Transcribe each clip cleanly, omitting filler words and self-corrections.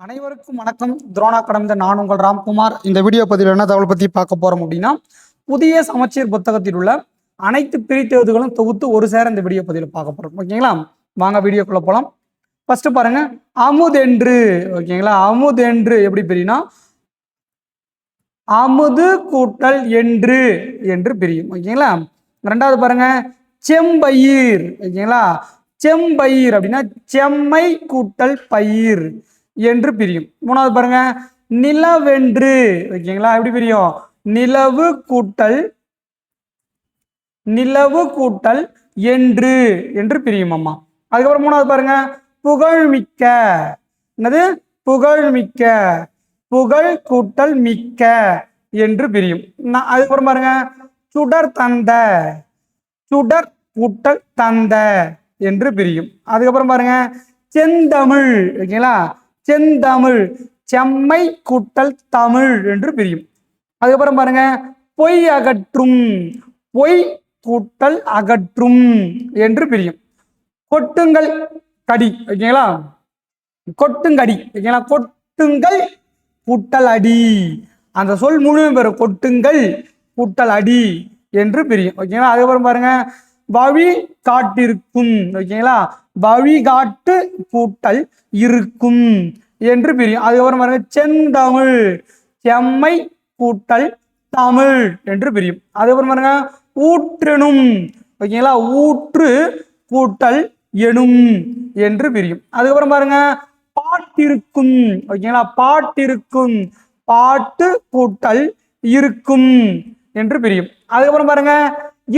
அனைவருக்கும் வணக்கம். துரோணா கடந்த நான் உங்கள் ராம்குமார். இந்த வீடியோ பதிவில் என்ன தகவல் பற்றி பார்க்க போகிறோம் அப்படின்னா, புதிய சமச்சீர் புத்தகத்தில் உள்ள அனைத்து பிரித்தெழுத்துகளும் தொகுத்து ஒரு சேர இந்த வீடியோ பதிவில் பார்க்க போகிறோம். ஓகேங்களா, வாங்க வீடியோக்குள்ளே போகலாம். ஃபர்ஸ்ட் பாருங்க, அமுதென்று. ஓகேங்களா, அமுதென்று எப்படி பிரியும்னா அமுது கூட்டல் என்று என்று பிரியும். ஓகேங்களா, ரெண்டாவது பாருங்க, செம்பயிர். ஓகேங்களா, செம்பயிர் அப்படின்னா செம்மை கூட்டல் பயிர் என்று பிரியும். மூணாவது பாருங்க, நிலவென்று. ஓகேங்களா, எப்படி பிரியும்? நிலவு கூட்டல் என்று என்று பிரியும் அம்மா. அதுக்கப்புறம் மூணாவது பாருங்க, புகழ்மிக்க. என்னது? புகழ்மிக்க. புகழ் கூட்டல் மிக்க என்று பிரியும். அதுக்கப்புறம் பாருங்க, சுடர் தந்த. சுடர் கூட்டல் தந்த என்று பிரியும். அதுக்கப்புறம் பாருங்க, செந்தமிழ். ஓகேங்களா, செந்தமிழ் செம்மை கூட்டல் தமிழ் என்று பிரியும். அதுக்கப்புறம் பாருங்க, பொய் அகற்றும். பொய் கூட்டல் அகற்றும் என்று பிரியும். கொட்டுங்கள் கடி. ஓகேங்களா, கொட்டுங்கடி. ஓகேங்களா, கொட்டுங்கள் கூட்டல் அடி. அந்த சொல் முழுமையும் பெறும். கொட்டுங்கள் கூட்டல் அடி என்று பிரியும். ஓகேங்களா, அதுக்கப்புறம் பாருங்க, வழி காட்டிருக்கும். ஓகேங்களா, வழிகாட்டு கூட்டல் இருக்கும் என்று பிரியும். அதுக்கப்புறம் பாருங்க, செந்தமிழ் செம்மை கூட்டல் தமிழ் என்று பிரியும். அதுக்கப்புறம் பாருங்க, ஊற்றெனும். ஓகேங்களா, ஊற்று கூட்டல் எனும் என்று பிரியும். அதுக்கப்புறம் பாருங்க, பாட்டிருக்கும். ஓகேங்களா, பாட்டிருக்கும் பாட்டு கூட்டல் இருக்கும் என்று பிரியும். அதுக்கப்புறம் பாருங்க,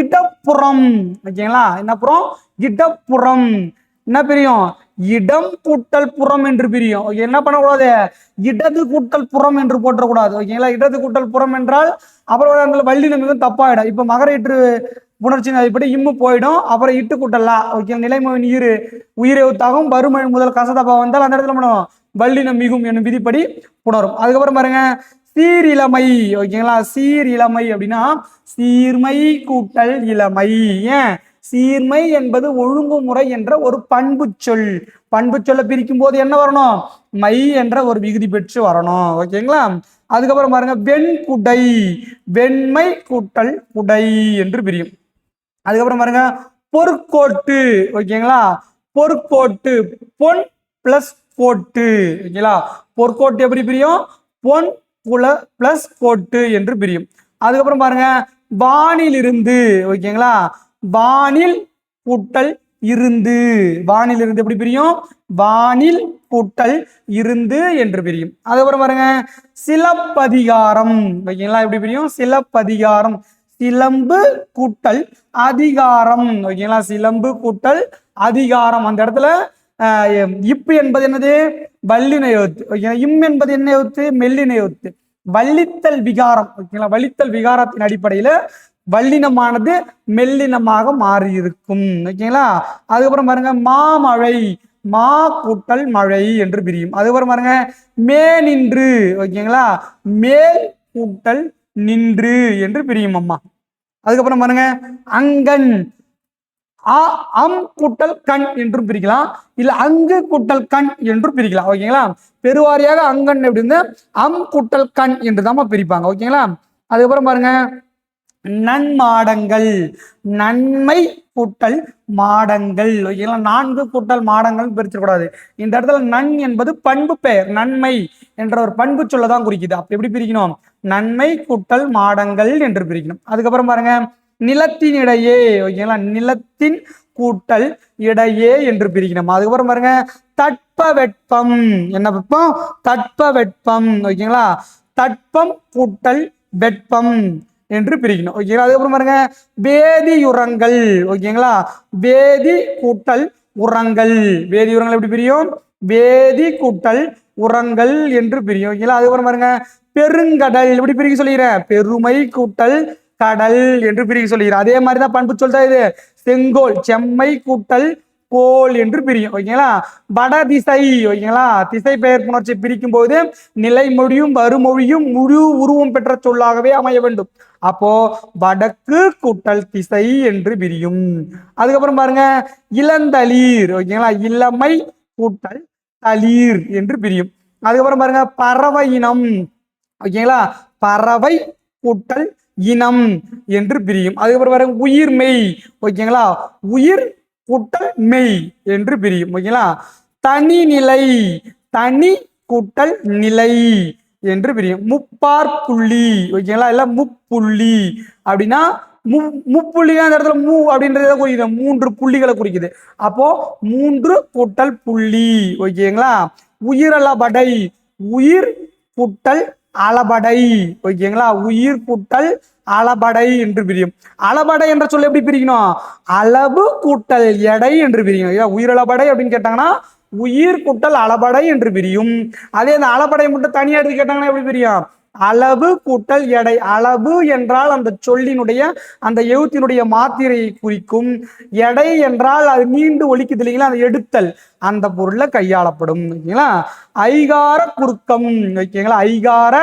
இடப்புறம். ஓகேங்களா, என்ன புறம்? இடப்புறம். என்ன பிரியும்? இடம் கூட்டல் புறம் என்று பிரியும். ஓகே, என்ன பண்ணக்கூடாது? இடது கூட்டல் புறம் என்று போட்டக்கூடாது. ஓகேங்களா, இடது கூட்டல் புறம் என்றால் அப்புறம் அந்த வள்ளினம் மிகவும் தப்பாயிடும். இப்ப மகர இற்று புணர்ச்சியின் அடிப்படை இம்மு போயிடும். அப்புறம் இட்டு கூட்டலா. ஓகே, நிலைமொழி ஈறு உயிரை ஒத்தாகும் வறுமொழி முதல் கசதப்பா வந்தால் அந்த இடத்துல பண்ணுவோம் வள்ளினம் மிகும் என்னும் விதிப்படி புணரும். அதுக்கப்புறம் பாருங்க, சீரிழமை. ஓகேங்களா, சீரிழமை அப்படின்னா சீர்மை கூட்டல் இளமை. ஏன்? சீர்மை என்பது ஒழுங்குமுறை என்ற ஒரு பண்பு சொல். பண்பு சொல்ல பிரிக்கும் போது என்ன வரணும்? மை என்ற ஒரு விகுதி பெற்று வரணும். ஓகேங்களா, அதுக்கப்புறம் பாருங்க, வெண்குடை. வெண்மை கூட்டல் குடை என்று பிரியும். அதுக்கப்புறம் பாருங்க, பொற்கோட்டு. ஓகேங்களா, பொற்கோட்டு பொன் பிளஸ் கோட்டு. ஓகேங்களா, பொற்கோட்டு எப்படி பிரியும்? பொன் குல பிளஸ் கோட்டு என்று பிரியும். அதுக்கப்புறம் பாருங்க, வானில் இருந்து. ஓகேங்களா, வானில் கூட்டல் இருந்து. வானில் இருந்து எப்படி பிரியும்? வானில் கூட்டல் இருந்து என்று பிரியும். அதுக்கப்புறம் பாருங்க, சிலப்பதிகாரம். ஓகேங்களா, எப்படி பிரியும்? சிலப்பதிகாரம் சிலம்பு கூட்டல் அதிகாரம். ஓகேங்களா, சிலம்பு கூட்டல் அதிகாரம். அந்த இடத்துல இப்பு என்பது என்னது? வல்லின எழுத்து. ஓகேங்களா, இம் என்பது என்ன எழுத்து? மெல்லின எழுத்து. வள்ளித்தல் விகாரம். ஓகேங்களா, வள்ளித்தல் விகாரத்தின் அடிப்படையில வல்லினமானது மெல்லினமாக மாறி இருக்கும். ஓகேங்களா, அதுக்கப்புறம் பாருங்க, மாமழை. மா கூட்டல் மழை என்று பிரியும். அதுக்கப்புறம் பாருங்க, மேனின்று. ஓகேங்களா, மேல் கூட்டல் நின்று என்று பிரியும் அம்மா. அதுக்கப்புறம் பாருங்க, அங்கன். அம் கூட்டல் கண் என்றும் பிரிக்கலாம், இல்ல அங்கு கூட்டல் கண் என்றும் பிரிக்கலாம். ஓகேங்களா, பெருவாரியாக அங்கன் அப்படின்னு அம் கூட்டல் கண் என்று தான் பிரிப்பாங்க. ஓகேங்களா, அதுக்கப்புறம் பாருங்க, நன்மாடங்கள். நன்மை கூட்டல் மாடங்கள். ஓகேங்களா, நான்கு கூட்டல் மாடங்கள் பிரிச்சிடக்கூடாது. இந்த இடத்துல நன் என்பது பண்பு பெயர். நன்மை என்ற ஒரு பண்பு சொல்லதான் குறிக்குது. அப்ப எப்படி பிரிக்கணும்? நன்மை கூட்டல் மாடங்கள் என்று பிரிக்கணும். அதுக்கப்புறம் பாருங்க, நிலத்தின் இடையே. ஓகேங்களா, நிலத்தின் கூட்டல் இடையே என்று பிரிக்கணும். அதுக்கப்புறம் பாருங்க, தட்ப வெப்பம். என்ன வெப்பம்? தட்ப வெப்பம். ஓகேங்களா, தட்பம் கூட்டல் வெப்பம் என்று பிரிக்கணும். ஓகேங்களா, அதுக்கப்புறம் பாருங்க, வேதியுரங்கள். ஓகேங்களா, வேதி கூட்டல் உரங்கள். வேதி உரங்கள் எப்படி பிரியும்? வேதி கூட்டல் உரங்கள் என்று பிரியும். ஓகேங்களா, அதுக்கப்புறம் பாருங்க, பெருங்கடல். எப்படி பிரிக்க சொல்லிக்கிறேன்? பெருமை கூட்டல் கடல் என்று பிரிக்க சொல்லிக்கிறேன். அதே மாதிரிதான் பண்பு சொல்லிட்டா இது. செங்கோல் செம்மை கூட்டல் கோல் என்று பிரியும். ஓகேங்களா, வடதிசை. ஓகேங்களா, திசை பெயர் புணர்ச்சி பிரிக்கும் போது நிலைமொழியும் வறுமொழியும் முழு உருவம் பெற்ற சொல்லாகவே அமைய வேண்டும். அப்போ வடக்கு கூட்டல் திசை என்று பிரியும். அதுக்கப்புறம் பாருங்க, இளந்தளிர். ஓகேங்களா, இளமை கூட்டல் தளிர் என்று பிரியும். அதுக்கப்புறம் பாருங்க பறவை இனம். ஓகேங்களா, பறவை கூட்டல் இனம் என்று பிரியும். அதுக்கப்புறம் பாருங்க உயிர்மெய். ஓகேங்களா, உயிர் கூட்டல் மெய் என்று பிரியும். ஓகேங்களா, தனிநிலை, தனி கூட்டல் நிலை என்று பிரியும். முப்பார் புள்ளி. ஓகேங்களா, இல்ல முப்புள்ளி அப்படின்னா முப்புள்ளி அந்த இடத்துல மூ அப்படின்றத குறிக்குது, 3 புள்ளிகளை குறிக்குது. அப்போ 3 கூட்டல் புள்ளி. ஓகேங்களா, உயிரளபடை, உயிர் கூட்டல் அளபடை. ஓகேங்களா, உயிர் கூட்டல் அளபடை என்று பிரியும். அளபடை என்ற சொல்ல எப்படி பிரிக்கணும்? அளவு கூட்டல் எடை என்று பிரியும். உயிரளபடை அப்படின்னு கேட்டாங்கன்னா உயிர் கூட்டல் அளபடை என்று பிரியும். அதே அந்த அளபடை மட்டும் தனியா எடுத்து கேட்டாங்கன்னா எப்படி பிரியும்? அளவு கூட்டல் எடை. அளவு என்றால் அந்த சொல்லினுடைய அந்த எழுத்தினுடைய மாத்திரையை குறிக்கும். எடை என்றால் அது நீண்டு ஒலிக்குது இல்லைங்களா, அந்த எடுத்தல் அந்த பொருள்ல கையாளப்படும். ஓகேங்களா, ஐகார குறுக்கம். ஓகேங்களா, ஐகார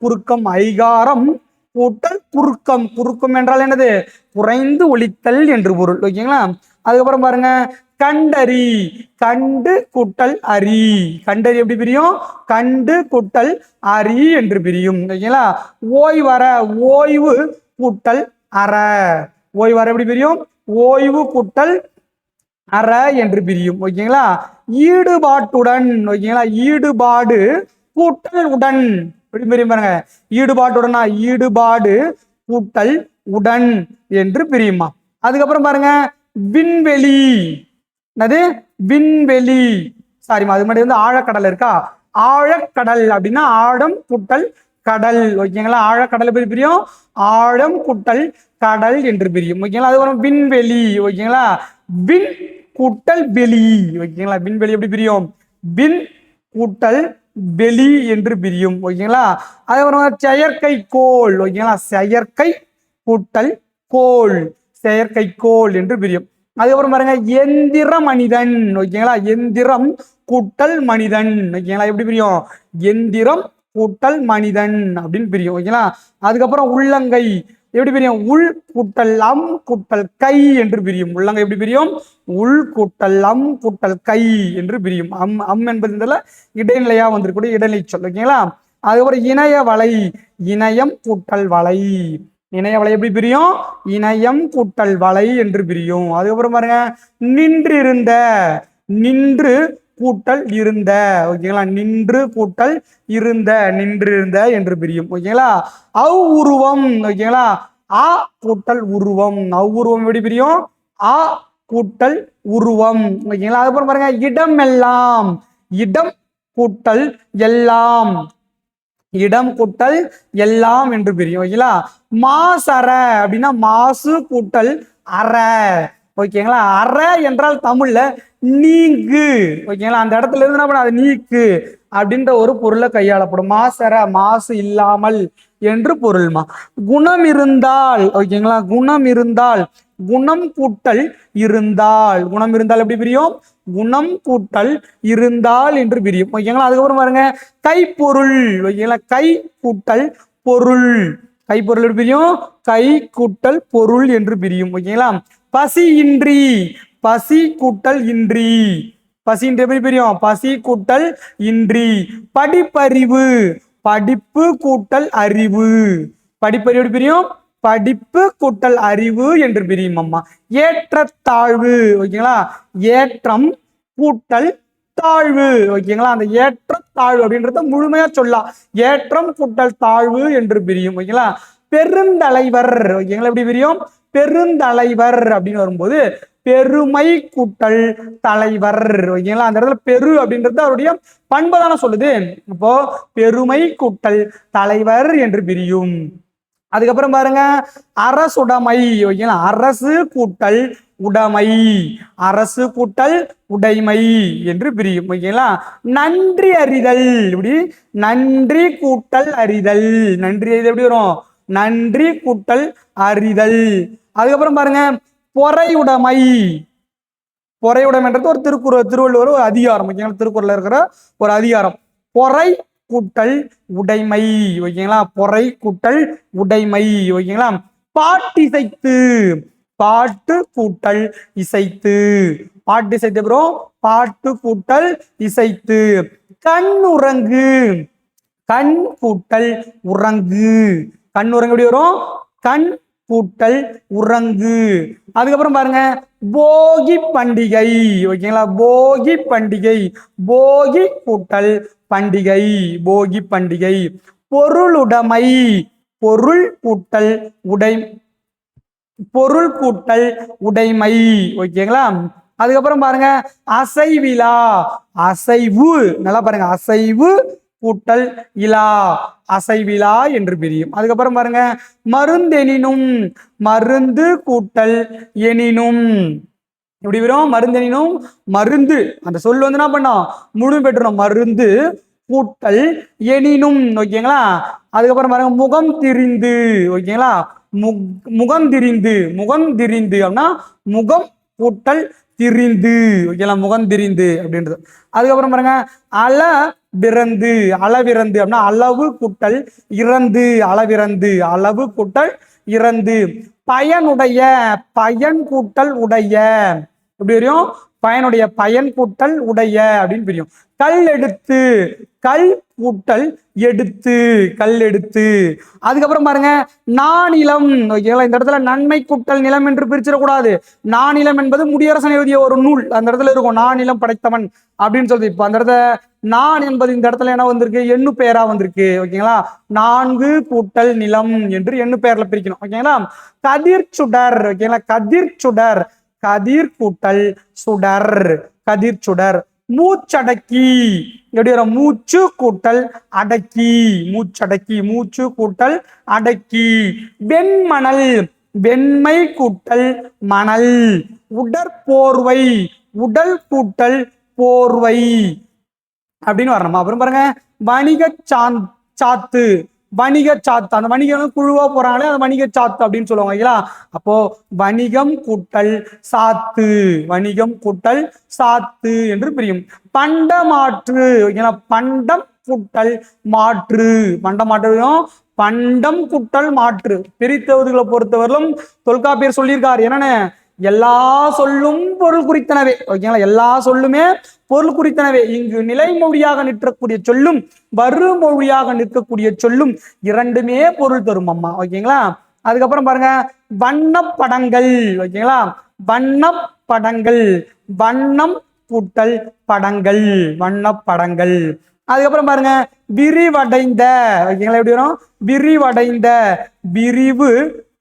குறுக்கம். ஐகாரம் கூட்டல் குறுக்கம். குறுக்கம் என்றால் என்னது? குறைந்து ஒலித்தல் என்று பொருள். ஓகேங்களா, அதுக்கப்புறம் பாருங்க கண்டறி. கண்டு கூட்டல் அரி. கண்டறி எப்படி பிரியும்? கண்டு கூட்டல் அரி என்று பிரியும். ஓகேங்களா, ஓய்வற. ஓய்வு கூட்டல் அற. ஓய்வற எப்படி பிரியும்? ஓய்வு கூட்டல் அற என்று பிரியும். ஓகேங்களா, ஈடுபாட்டுடன். ஓகேங்களா, ஈடுபாடு கூட்டல் உடன் எப்படி பிரியும் பாருங்க. ஈடுபாட்டுடனா ஈடுபாடு கூட்டல் உடன் என்று பிரியுமா. அதுக்கப்புறம் பாருங்க விண்வெளி. என்னது? விண்வெளி. சாரிமா, அது முன்னாடி ஆழக்கடல் இருக்கா, ஆழக்கடல் அப்படின்னா ஆழம் கூட்டல் கடல். ஓகேங்களா, ஆழக்கடல் எப்படி பிரியும்? ஆழம் கூட்டல் கடல் என்று பிரியும். ஓகேங்களா, அதுக்கப்புறம் விண்வெளி. ஓகேங்களா, விண் கூட்டல் வெளி. ஓகேங்களா, விண்வெளி எப்படி பிரியும்? விண் கூட்டல் வெளி என்று பிரியும். ஓகேங்களா, அதுக்கப்புறம் செயற்கை கோள். ஓகேங்களா, செயற்கை கூட்டல் கோள், செயற்கை கோள் என்று பிரியும். அதுக்கப்புறம் பாருங்க எந்திர மனிதன். ஓகேங்களா, எந்திரம் கூட்டல் மனிதன். ஓகேங்களா, எப்படி பிரியும்? எந்திரம் கூட்டல் மனிதன் அப்படின்னு பிரியும். ஓகேங்களா, அதுக்கப்புறம் உள்ளங்கை எப்படி பிரியும்? உள் கூட்டல் அம் கூட்டல் கை என்று பிரியும். உள்ளங்கை எப்படி பிரியும்? உள் கூட்டல் அம் கூட்டல் கை என்று பிரியும். அம் என்பது இடைநிலையா வந்திருக்கூடிய இடைநிலை சொல். ஓகேங்களா, அதுக்கப்புறம் இணைய வலை. இணையம் கூட்டல் வலை. இணைய வலை எப்படி பிரியும்? இணையம் கூட்டல் வலை என்று பிரியும். அதுக்கப்புறம் பாருங்க நின்றிருந்த. நின்று கூட்டல் இருந்த. ஓகேங்களா, நின்று கூட்டல் இருந்த, நின்றிருந்த என்று பிரியும். ஓகேங்களா, அவ்வுருவம். ஓகேங்களா, ஆ கூட்டல் உருவம். அவ்வுருவம் எப்படி பிரியும்? ஆ கூட்டல் உருவம். ஓகேங்களா, அதுக்கப்புறம் பாருங்க இடம் எல்லாம். இடம் கூட்டல் எல்லாம். இடம் கூட்டல் எல்லாம் என்று பிரியும். ஓகேங்களா, மாசற அப்படின்னா மாசு கூட்டல் அற. ஓகேங்களா, அற என்றால் தமிழ்ல நீங்கு. ஓகேங்களா, அந்த இடத்துல இருந்து என்ன பண்ண, அது நீக்கு அப்படின்ற ஒரு பொருளை கையாளப்படும். மாசற மாசு இல்லாமல் என்று பொருள்மா. குணம் இருந்தால். ஓகேங்களா, குணம் இருந்தால். குணம் கூட்டல் இருந்தால். குணம் இருந்தால் எப்படி பிரியும்? குணம் கூட்டல் இருந்தால் என்று பிரியும். ஓகேங்களா, அதுக்கப்புறம் பாருங்க கைப்பொருள். ஓகேங்களா, கை கூட்டல் பொருள். கைப்பொருள் எப்படி பிரியும்? கை கூட்டல் பொருள் என்று பிரியும். ஓகேங்களா, பசி இன்றி. பசி கூட்டல் இன்றி. பசி இன்றி எப்படி பிரியும்? பசி கூட்டல் இன்றி. படிப்பறிவு. படிப்பு கூட்டல் அறிவு. படிப்பறிவு எப்படி பிரியும்? படிப்பு கூட்டல் அறிவு என்று பிரியும். அம்மா ஏற்றத்தாழ்வு. ஓகேங்களா, ஏற்றம் கூட்டல் தாழ்வு. ஓகேங்களா, அந்த ஏற்ற தாழ்வு அப்படின்றத முழுமையா சொல்லலாம். ஏற்றம் கூட்டல் தாழ்வு என்று பிரியும். ஓகேங்களா, பெருந்தலைவர். ஓகேங்களா, எப்படி பிரியும்? பெருந்தலைவர் அப்படின்னு வரும்போது பெருமை கூட்டல் தலைவர். ஓகேங்களா, அந்த இடத்துல பெரு அப்படின்றது அவருடைய பண்பதான சொல்லுது. இப்போ பெருமை கூட்டல் தலைவர் என்று பிரியும். அதுக்கப்புறம் பாருங்க அரசுடைமை. ஓகேங்களா, அரசு கூட்டல் உடைமை. அரசு கூட்டல் உடைமை என்று பிரியும். ஓகேங்களா, நன்றி அறிதல். இப்படி நன்றி கூட்டல் அறிதல். நன்றி அறிதல் எப்படி வரும்? நன்றி கூட்டல் அறிதல். அதுக்கப்புறம் பாருங்க பொறையுடைமை. பொறையுடைமைன்றது ஒரு திருவள்ளுவர் ஒரு அதிகாரம். ஓகேங்களா, திருக்குறள்ல இருக்கிற ஒரு அதிகாரம். பொறை கூட்டல் உடைமை. ஓகேங்களா, பொறை கூட்டல் உடைமை. ஓகேங்களா, பாட்டிசைத்து. பாட்டு கூட்டல் இசைத்து. பாட்டு இசைத்து அப்புறம் பாட்டு கூட்டல் இசைத்து. கண் உறங்கு, கண் கூட்டல் உறங்கு, கண் உறங்கு எப்படி வரும்? கண் கூட்டல் உறங்கு. அதுக்கப்புறம் பாருங்க போகி பண்டிகை. ஓகேங்களா, போகி பண்டிகை, போகி கூட்டல் பண்டிகை, போகி பண்டிகை. பொருளுடைமை, பொருள் கூட்டல் உடை, பொருள் கூட்டல் உடைமை. ஓகேங்களா. அதுக்கப்புறம் பாருங்க அசைவிலா, அசைவு, நல்லா பாருங்க, அசைவு கூட்டல் இலா, அசைவிலா என்று பிரியும். அதுக்கப்புறம் பாருங்க மருந்தெனினும், மருந்து கூட்டல் எனினும் எப்படி வரும்? மருந்தெனினும், மருந்து அந்த சொல் வந்து என்ன பண்ணோம்? முழு பெற்றணும், மருந்து கூட்டல் எனினும். ஓகேங்களா. அதுக்கப்புறம் பாருங்க முகம் திரிந்து. ஓகேங்களா, முகம் திரிந்து, முகம் திரிந்து அப்படின்னா முகம் கூட்டல் திரிந்து. ஓகேங்களா, முகம் திரிந்து அப்படின்றது. அதுக்கப்புறம் பாருங்க அல பிறந்து, அளவிறந்து அப்படின்னா அளவு கூட்டல் இறந்து, அளவிறந்து, அளவு கூட்டல் இறந்து. பயனுடைய, பயன் கூட்டல் உடைய எப்படி வரும்? பயனுடைய, பயன் கூட்டல் உடைய அப்படின்னு பிரியும். கல் எடுத்து, கல் கூட்டல் எடுத்து, கல் எடுத்து. அதுக்கப்புறம் பாருங்க நானிலம். ஓகேங்களா, இந்த இடத்துல நன்மை கூட்டல் நிலம் என்று பிரிச்சிடக்கூடாது. நானிலம் என்பது முடியரசன் எழுதிய ஒரு நூல், அந்த இடத்துல இருக்கும் நானிலம் படைத்தவன் அப்படின்னு சொல்லுது. இப்போ அந்த இடத்துல நான் என்பது இந்த இடத்துல என்ன வந்திருக்கு? எண்ணு பெயரா வந்திருக்கு. ஓகேங்களா, நான்கு கூட்டல் நிலம் என்று எண்ணு பெயர்ல பிரிக்கணும். ஓகேங்களா. கதிர் சுடர். ஓகேங்களா, கதிர் சுடர், கதிர் கூட்டல் சுடர், கதிர் சுடர். மூச்சடக்கி எப்படி வரும்? மூச்சு கூட்டல் அடக்கி, மூச்சடக்கி, மூச்சு கூட்டல் அடக்கி. வெண்மணல், வெண்மை கூட்டல் மணல். உடற்போர்வை, உடல் கூட்டல் போர்வை அப்படின்னு வரணும். அப்புறம் பாருங்க வணிக சாத்து, வணிக சாத்து, அந்த வணிகம் குழுவா போறாங்களே அந்த வணிக சாத்து அப்படின்னு சொல்லுவாங்க. இல்லையா, அப்போ வணிகம் கூட்டல் சாத்து, வணிகம் கூட்டல் சாத்து என்று பிரியும். பண்டமாற்று. ஓகேங்களா, பண்டம் கூட்டல் மாற்று, பண்டமாற்று, பண்டம் கூட்டல் மாற்று. பிரித்தவர்களை பொறுத்தவரையிலும் தொல்காப்பியர் சொல்லியிருக்காரு என்னன்னு, எல்லா சொல்லும் பொருள் குறித்தனவே. ஓகேங்களா, எல்லா சொல்லுமே பொருள் குறித்தனவே. இங்கு நிலைமொழியாக நிற்கக்கூடிய சொல்லும் வருமொழியாக நிற்கக்கூடிய சொல்லும் இரண்டுமே பொருள் தரும் அம்மா. ஓகேங்களா. அதுக்கப்புறம் பாருங்க வண்ணப்படங்கள். ஓகேங்களா, வண்ணப்படங்கள், வண்ணம் கூட்டல் படங்கள், வண்ணப்படங்கள். அதுக்கப்புறம் பாருங்க விரிவடைந்த. ஓகேங்களா, எப்படி வரும்? விரிவடைந்த, விரிவு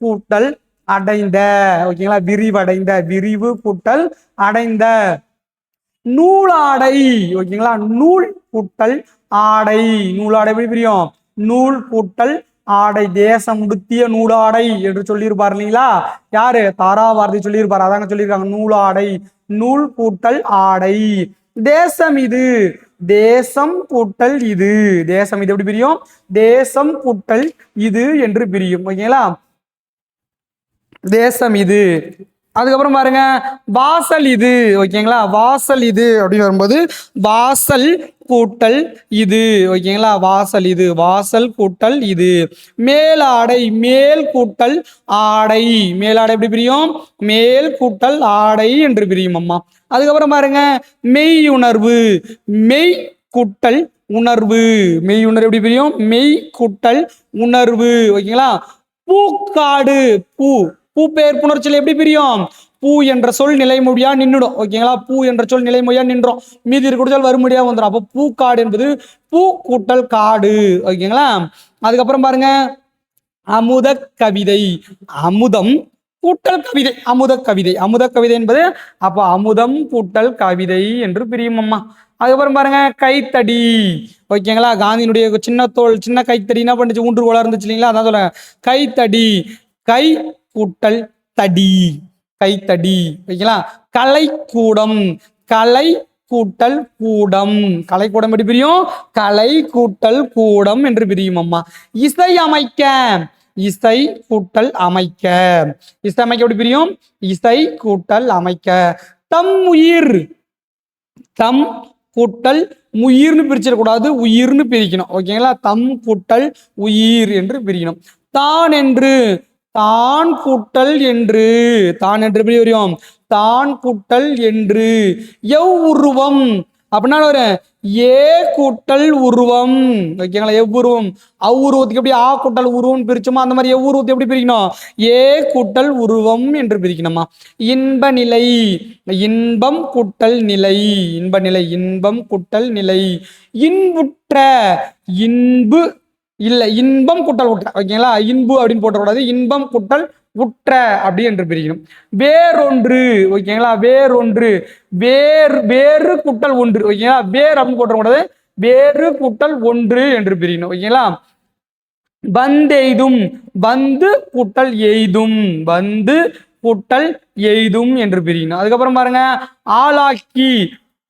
கூட்டல் அடைந்த. ஓகேங்களா, விரிவடைந்த, விரிவு கூட்டல் அடைந்த. நூலாடை. ஓகேங்களா, நூல் கூட்டல் ஆடை, நூலாடை எப்படி பிரியும்? நூல் கூட்டல் ஆடை. தேசம் உடுத்திய நூலாடை என்று சொல்லியிருப்பார் இல்லைங்களா, யாரு? தாராபாரதி சொல்லியிருப்பார். அதாங்க சொல்லியிருக்காங்க நூலாடை, நூல் கூட்டல் ஆடை. தேசம் இது, தேசம் கூட்டல் இது, தேசம் இது எப்படி பிரியும்? தேசம் கூட்டல் இது என்று பிரியும். ஓகேங்களா, தேசம் இது. அதுக்கப்புறம் பாருங்க வாசல் இது. ஓகேங்களா, வாசல் இது அப்படின்னு வரும்போது வாசல் கூட்டல் இது. ஓகேங்களா, வாசல் இது, வாசல் கூட்டல் இது. மேலாடை, மேல் கூட்டல் ஆடை, மேலாடை எப்படி பிரியும்? மேல் கூட்டல் ஆடை என்று பிரியும் அம்மா. அதுக்கப்புறம் பாருங்க மெய்யுணர்வு, மெய் கூட்டல் உணர்வு, மெய்யுணர்வு எப்படி பிரியும்? மெய் கூட்டல் உணர்வு. ஓகேங்களா. பூக்காடு, பூ, பூ பெயர் புணர்ச்சல் எப்படி பிரியும்? பூ என்ற சொல் நிலைமொழியா நின்றுடும். ஓகேங்களா, பூ என்ற சொல் நிலைமொழியா நின்றோம், மீதி இருக்க வருமொழியா வந்துடும். அப்போ பூக்காடு என்பது பூ கூட்டல் காடு. ஓகேங்களா. அதுக்கப்புறம் பாருங்க அமுத கவிதை, அமுதம் கூட்டல் கவிதை, அமுத கவிதை, அமுத கவிதை என்பது அப்போ அமுதம் கூட்டல் கவிதை என்று பிரியும் அம்மா. அதுக்கப்புறம் பாருங்க கைத்தடி. ஓகேங்களா, காந்தியினுடைய சின்ன தோல், சின்ன கைத்தடி என்ன பண்ணுச்சு? ஊன்றுகோலா இருந்துச்சு இல்லைங்களா, அதான் சொல்ல கைத்தடி, கை கூட்டல் தடி, கைத்தடி. ஓகேங்களா. கலைக்கூடம், கலை கூட்டல் கூடம், கலைக்கூடம் எப்படி பிரியும்? கலை கூட்டல் கூடம் என்று பிரியும் அம்மா. இசை அமைக்க, இசை கூட்டல் அமைக்க, இசை அமைக்க எப்படி பிரியும்? இசை கூட்டல் அமைக்க. தம் உயிர், தம் கூட்டல் உயிர்னு பிரிச்சிடக்கூடாது, உயிர்னு பிரிக்கணும். ஓகேங்களா, தம் கூட்டல் உயிர் என்று பிரிக்கணும். தான் என்று, தான் கூட்டல் என்று, தான் என்று எப்படி வரும்? தான் கூட்டல் என்று. எவ் உருவம், அப்படின்னா வரும் ஏ கூட்டல் உருவம். ஓகேங்களா, எவ்வுருவம் அவ்வுருவத்துக்கு எப்படி ஆ கூட்டல் உருவம் பிரிச்சோமோ அந்த மாதிரி எவ்வுருவத்தை எப்படி பிரிக்கணும், ஏ கூட்டல் உருவம் என்று பிரிக்கணுமா. இன்ப நிலை, இன்பம் கூட்டல் நிலை, இன்ப நிலை, இன்பம் கூட்டல் நிலை. இன்புற்ற, இன்பு இல்லை, இன்பம் கூட்டல் உற்ற. ஓகேங்களா, இன்பு அப்படின்னு போட்டக்கூடாது, இன்பம் கூட்டல் உற்ற அப்படி என்று பிரிக்கணும். வேறொன்று. ஓகேங்களா, வேறொன்று, வேறு கூட்டல் ஒன்று. ஓகேங்களா, வேறு அப்படின்னு போட்டக்கூடாது, வேறு கூட்டல் ஒன்று என்று பிரிக்கணும். ஓகேங்களா. வந்தெய்தும், வந்து கூட்டல் எய்தும், வந்து கூட்டல் எய்தும் என்று பிரிக்கணும். அதுக்கப்புறம் பாருங்க, ஆளாக்கி,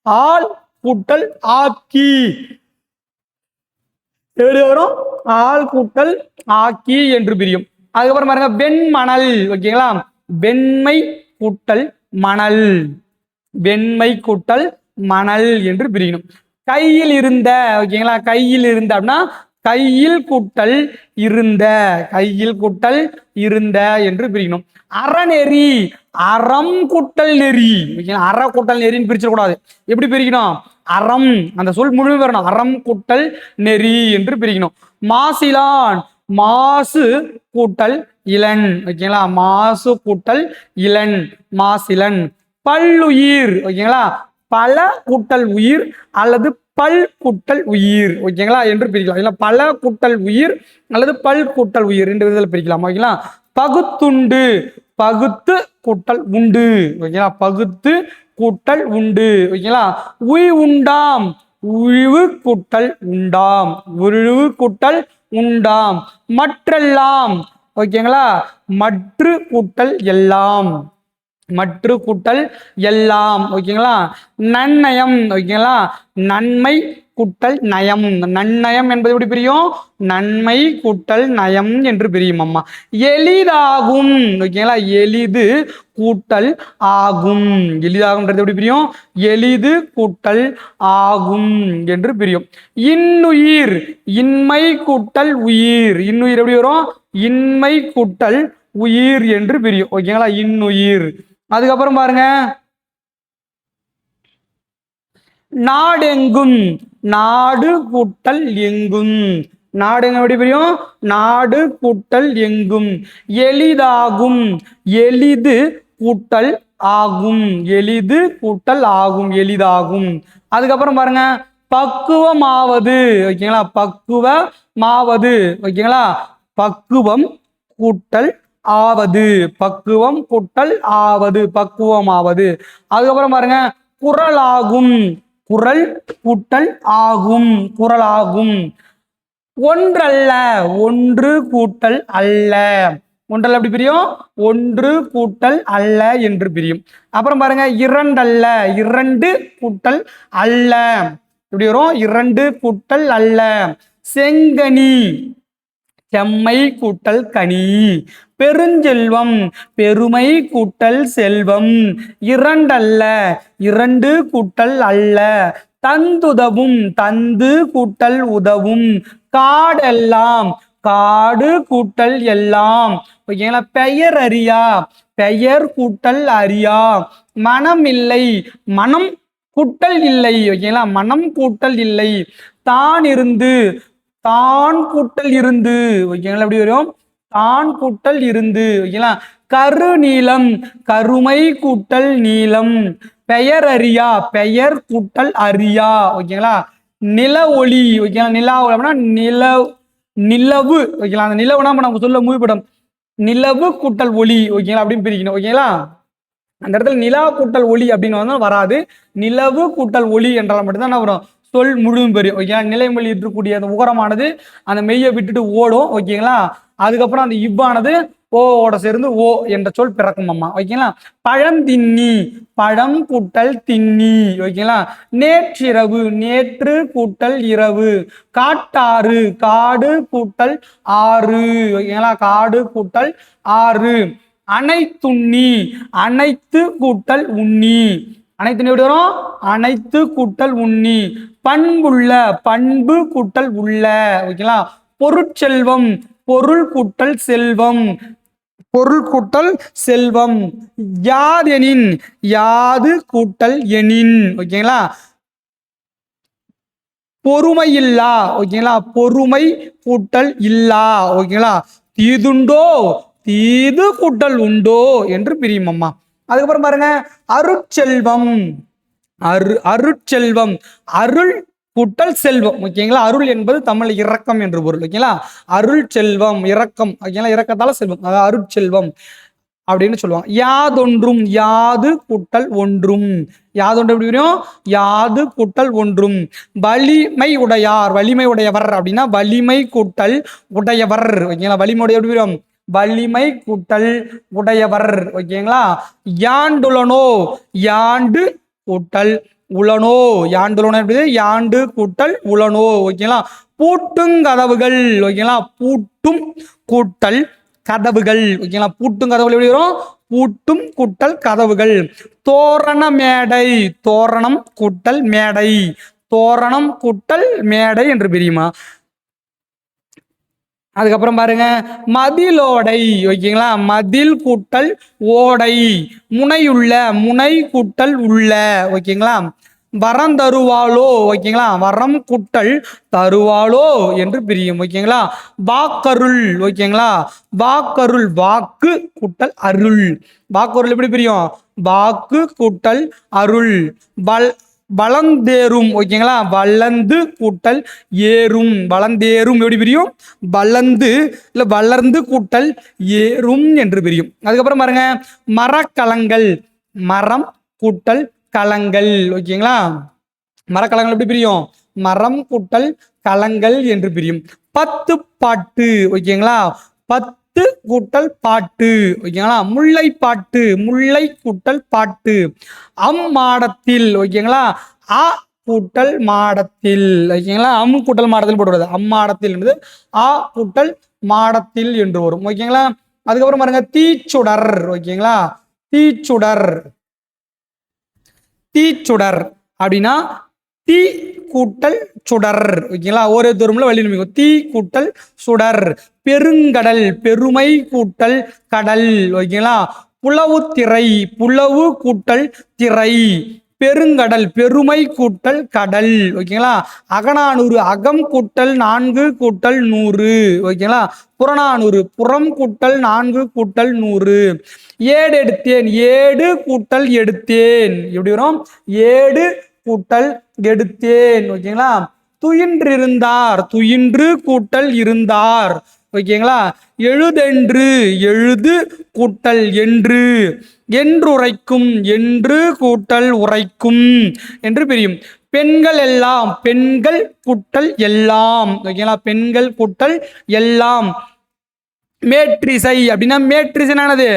ஆள் கூட்டல் ஆக்கி எப்படி வரும், ஆள் கூட்டல் ஆக்கி என்று பிரியும். அதுக்கப்புறம் பாருங்க, வெண்மணல். ஓகேங்களா, வெண்மை கூட்டல் மணல், வெண்மை கூட்டல் மணல் என்று பிரிக்கணும். கையில் இருந்த. ஓகேங்களா, கையில் இருந்த அப்படின்னா கையில் கூட்டல் இருந்த, கையில் கூட்டல் இருந்த என்று பிரிக்கணும். அறநெறி, அறம் கூட்டல் நெறி. அற கூட்டல் நெறின்னு பிரிச்சிடக்கூடாது, எப்படி பிரிக்கணும், அறம் அந்த சொல் முழுமை வரணும், அறம் கூட்டல் நெறி என்று பிரிக்கணும். மாசிலான், மாசு கூட்டல் இளன். ஓகேங்களா, மாசு கூட்டல் இளன், மாசிலன். பல்லுயிர். ஓகேங்களா, பல கூட்டல் உயிர் அல்லது பல் கூட்டல் உயிர். ஓகேங்களா என்று பிரிக்கலாம். இல்லை, பல கூட்டல் உயிர் அல்லது பல் கூட்டல் உயிர் ரெண்டு விதத்தில் பிரிக்கலாம். ஓகேங்களா. பகுத்துண்டு, பகுத்து கூட்டல் உண்டு. ஓகேங்களா, பகுத்து கூட்டல் உண்டு. ஓகேங்களா. உய் உண்டாம், உழிவு கூட்டல் உண்டாம், உழிவு கூட்டல் உண்டாம். மற்றெல்லாம். ஓகேங்களா, மற்று கூட்டல் எல்லாம், மற்று கூட்டல் எல்லாம். ஓகேங்களா. நன்னயம். ஓகேங்களா, நன்மை கூட்டல் நயம். நன்னயம் என்பது எப்படி பிரியும், நன்மை கூட்டல் நயம் என்று பிரியும் அம்மா. எளிதாகும். ஓகேங்களா, எளிது கூட்டல் ஆகும், எளிதாகும்ன்றது எப்படி பிரியும், எளிது கூட்டல் ஆகும் என்று பிரியும். இன்னுயிர், இன்மை கூட்டல் உயிர். இன்னுயிர் எப்படி வரும், இன்மை கூட்டல் உயிர் என்று பிரியும். ஓகேங்களா, இன்னுயிர். அதுக்கப்புறம் பாருங்க, நாடெங்கும், நாடு கூட்டல் எங்கும். நாடு எப்படி பிரியும், நாடு கூட்டல் எங்கும். எளிதாகும், எளிது கூட்டல் ஆகும், எளிது கூட்டல் ஆகும், எளிதாகும். அதுக்கப்புறம் பாருங்க, பக்குவமாவது. ஓகேங்களா, பக்குவமாவது. ஓகேங்களா, பக்குவம் கூட்டல் ஆவது, பக்குவம் கூட்டல் ஆவது, பக்குவமாவது. அதுக்கப்புறம் பாருங்க, குறளாகும், குறள் கூட்டல் ஆகும், குறளாகும். ஒன்றல்ல, ஒன்று கூட்டல் அல்ல. ஒன்றல்ல எப்படி பிரியும், ஒன்று கூட்டல் அல்ல என்று பிரியும். அப்புறம் பாருங்க, இரண்டல்ல, இரண்டு கூட்டல் அல்ல எப்படி வரும், இரண்டு கூட்டல் அல்ல. செங்கனி, செம்மை கூட்டல் கனி. பெருஞ்செல்வம், பெருமை கூட்டல் செல்வம். இரண்டல்ல, இரண்டு கூட்டல் அல்ல. தந்துதவும், தந்து கூட்டல் உதவும். காடெல்லாம், காடு கூட்டல் எல்லாம். ஓகேங்களா. பெயர் அறியா, பெயர் கூட்டல் அறியா. மனம் இல்லை, மனம் கூட்டல் இல்லை. ஓகேங்களா, மனம் கூட்டல் இல்லை. தான் இருந்து, தான் கூட்டல் இருந்து. ஓகேங்களா, எப்படி வரும், தான் கூட்டல் இருந்து. ஓகேங்களா. கருநீலம், கருமை கூட்டல் நீலம். பெயர் அறியா, பெயர் கூட்டல் அறியா. ஓகேங்களா. நில ஒளி. ஓகேங்களா, நிலா அப்படின்னா நிலவு. ஓகேங்களா, அந்த நிலவுனா நம்ம சொல்ல மூவிப்படம், நிலவு கூட்டல் ஒளி. ஓகேங்களா, அப்படின்னு பிரிக்கணும். ஓகேங்களா, அந்த இடத்துல நிலா கூட்டல் ஒளி அப்படின்னு வராது, நிலவு கூட்டல் ஒளி என்றால் மட்டும்தான் என்ன வரும், சொல் முழுதும் பெரியும். ஓகேங்களா. நிலைமொழி இருக்கக்கூடிய அந்த உகரமானது அந்த மெய்யை விட்டுட்டு ஓடும். ஓகேங்களா. அதுக்கப்புறம் அந்த இவ்வானது ஓட சேர்ந்து ஓ என்ற சொல் பிறக்கும் அம்மா. ஓகேங்களா. பழம் தின்னி, பழம் கூட்டல் தின்னி. ஓகேங்களா. நேற்றிரவு, நேற்று கூட்டல் இரவு. காட்டாறு, காடு கூட்டல் ஆறு. ஓகேங்களா, காடு கூட்டல் ஆறு. அனைத்துண்ணி, அனைத்து கூட்டல் உண்ணி. அனைத்து எப்படி வரும், அனைத்து கூட்டல் உண்ணி. பண்புள்ள, பண்பு கூட்டல் உள்ள. ஓகேங்களா. பொருட்செல்வம், பொருள் கூட்டல் செல்வம், பொருள் கூட்டல் செல்வம். யாதெனின், யாது கூட்டல் எனின். ஓகேங்களா. பொறுமை இல்லா, ஓகேங்களா, பொறுமை கூட்டல் இல்லா, ஓகேங்களா, தீதுண்டோ, தீது கூட்டல் உண்டோ என்று பிரியும் அம்மா. அதுக்கப்புறம் பாருங்க, அருட்செல்வம், அருட்செல்வம், அருள் கூட்டல் செல்வம், ஓகேங்களா, அருள் என்பது தமிழ் இரக்கம் என்று பொருள், ஓகேங்களா, அருள் செல்வம் இரக்கம், ஓகேங்களா, இரக்கத்தால செல்வம், அதாவது அருட்செல்வம் அப்படின்னு சொல்லுவாங்க. யாதொன்றும், யாது கூட்டல் ஒன்றும், யாதொன்று எப்படி வரும், யாது கூட்டல் ஒன்றும். வலிமை உடையார், வலிமை உடையவர் அப்படின்னா வலிமை கூட்டல் உடையவர், ஓகேங்களா, வலிமை உடைய எப்படி வரும், வலிமை கூட்டல் உடையவர், ஓகேங்களா. யாண்டுலனோ, யாண்டு கூட்டல் உளனோ, யாண்டுலனோ எப்படி, யாண்டு கூட்டல் உளனோ, ஓகேங்களா. பூட்டும் கதவுகள், ஓகேங்களா, பூட்டும் கூட்டல் கதவுகள், ஓகேங்களா, பூட்டும் கதவுகள் எப்படி வரும், பூட்டும் கூட்டல் கதவுகள். தோரண மேடை, தோரணம் கூட்டல் மேடை, தோரணம் கூட்டல் மேடை என்று பிரியுமா. அதுக்கப்புறம் பாருங்க, மதிலோடை, ஓகேங்களா, மதில் கூட்டல் ஓடை, முனையுள்ள, முனை கூட்டல் உள்ள, ஓகேங்களா. வரம் தருவாளோ, ஓகேங்களா, வரம் கூட்டல் தருவாளோ என்று பிரியும், ஓகேங்களா. வாக்கருள், ஓகேங்களா, வாக்கருள், வாக்கு கூட்டல் அருள், வாக்கருள் எப்படி பிரியும், வாக்கு கூட்டல் அருள். வளந்தேறும், ஓகேங்களா, வளர்ந்து கூட்டல் ஏறும், வளர்ந்தேறும் எப்படி பிரியும், வளர்ந்து இல்ல வளர்ந்து கூட்டல் ஏறும் என்று பிரியும். அதுக்கப்புறம் பாருங்க, மரக்கலங்கள், மரம் கூட்டல் கலங்கள், ஓகேங்களா, மரக்கலங்கள் எப்படி பிரியும், மரம் கூட்டல் கலங்கள் என்று பிரியும். 10 பாட்டு, ஓகேங்களா, 10 கூட்டல் பாட்டு, ஓகேங்களா, முல்லை பாட்டு, முல்லை கூட்டல் பாட்டு. அம்மாடத்தில், ஓகேங்களா, அ கூட்டல் மாடத்தில், ஓகேங்களா, கூட்டல் மாடத்தில் போடுவது, அம்மாடத்தில் என்பது ஆ கூட்டல் மாடத்தில் என்று வரும், ஓகேங்களா. அதுக்கப்புறம் பாருங்க, தீச்சுடர், ஓகேங்களா, தீச்சுடர், தீச்சுடர் அப்படின்னா தீ கூட்டல் சுடர், ஓகேங்களா, ஒரே தூரம்ல வழி நிமிக்கும், தீ கூட்டல் சுடர். பெருங்கடல், பெருமை கூட்டல் கடல், ஓகேங்களா. புலவு திரை, புலவு கூட்டல் திரை. பெருங்கடல், பெருமை கூட்டல் கடல், ஓகேங்களா. அகநானூறு, அகம் கூட்டல் 4 கூட்டல் 100, ஓகேங்களா. புறநானூறு, புறம் கூட்டல் 4 கூட்டல் 100. ஏடு எடுத்தேன், ஏடு கூட்டல் எடுத்தேன் எப்படி வரும், ஏடு கூட்டல் எடுத்தேன், ஓகேங்களா. துயின்றிருந்தார், துயின்று கூட்டல் இருந்தார், ஓகேங்களா. எழுதென்று, எழுது கூட்டல் என்று. என்றுரைக்கும், என்று கூட்டல் உரைக்கும் என்று பிரியும். பெண்கள் எல்லாம், பெண்கள் கூட்டல் எல்லாம், ஓகேங்களா, பெண்கள் கூட்டல் எல்லாம். மேற்றிசை அப்படின்னா, மேற்றிசைனானது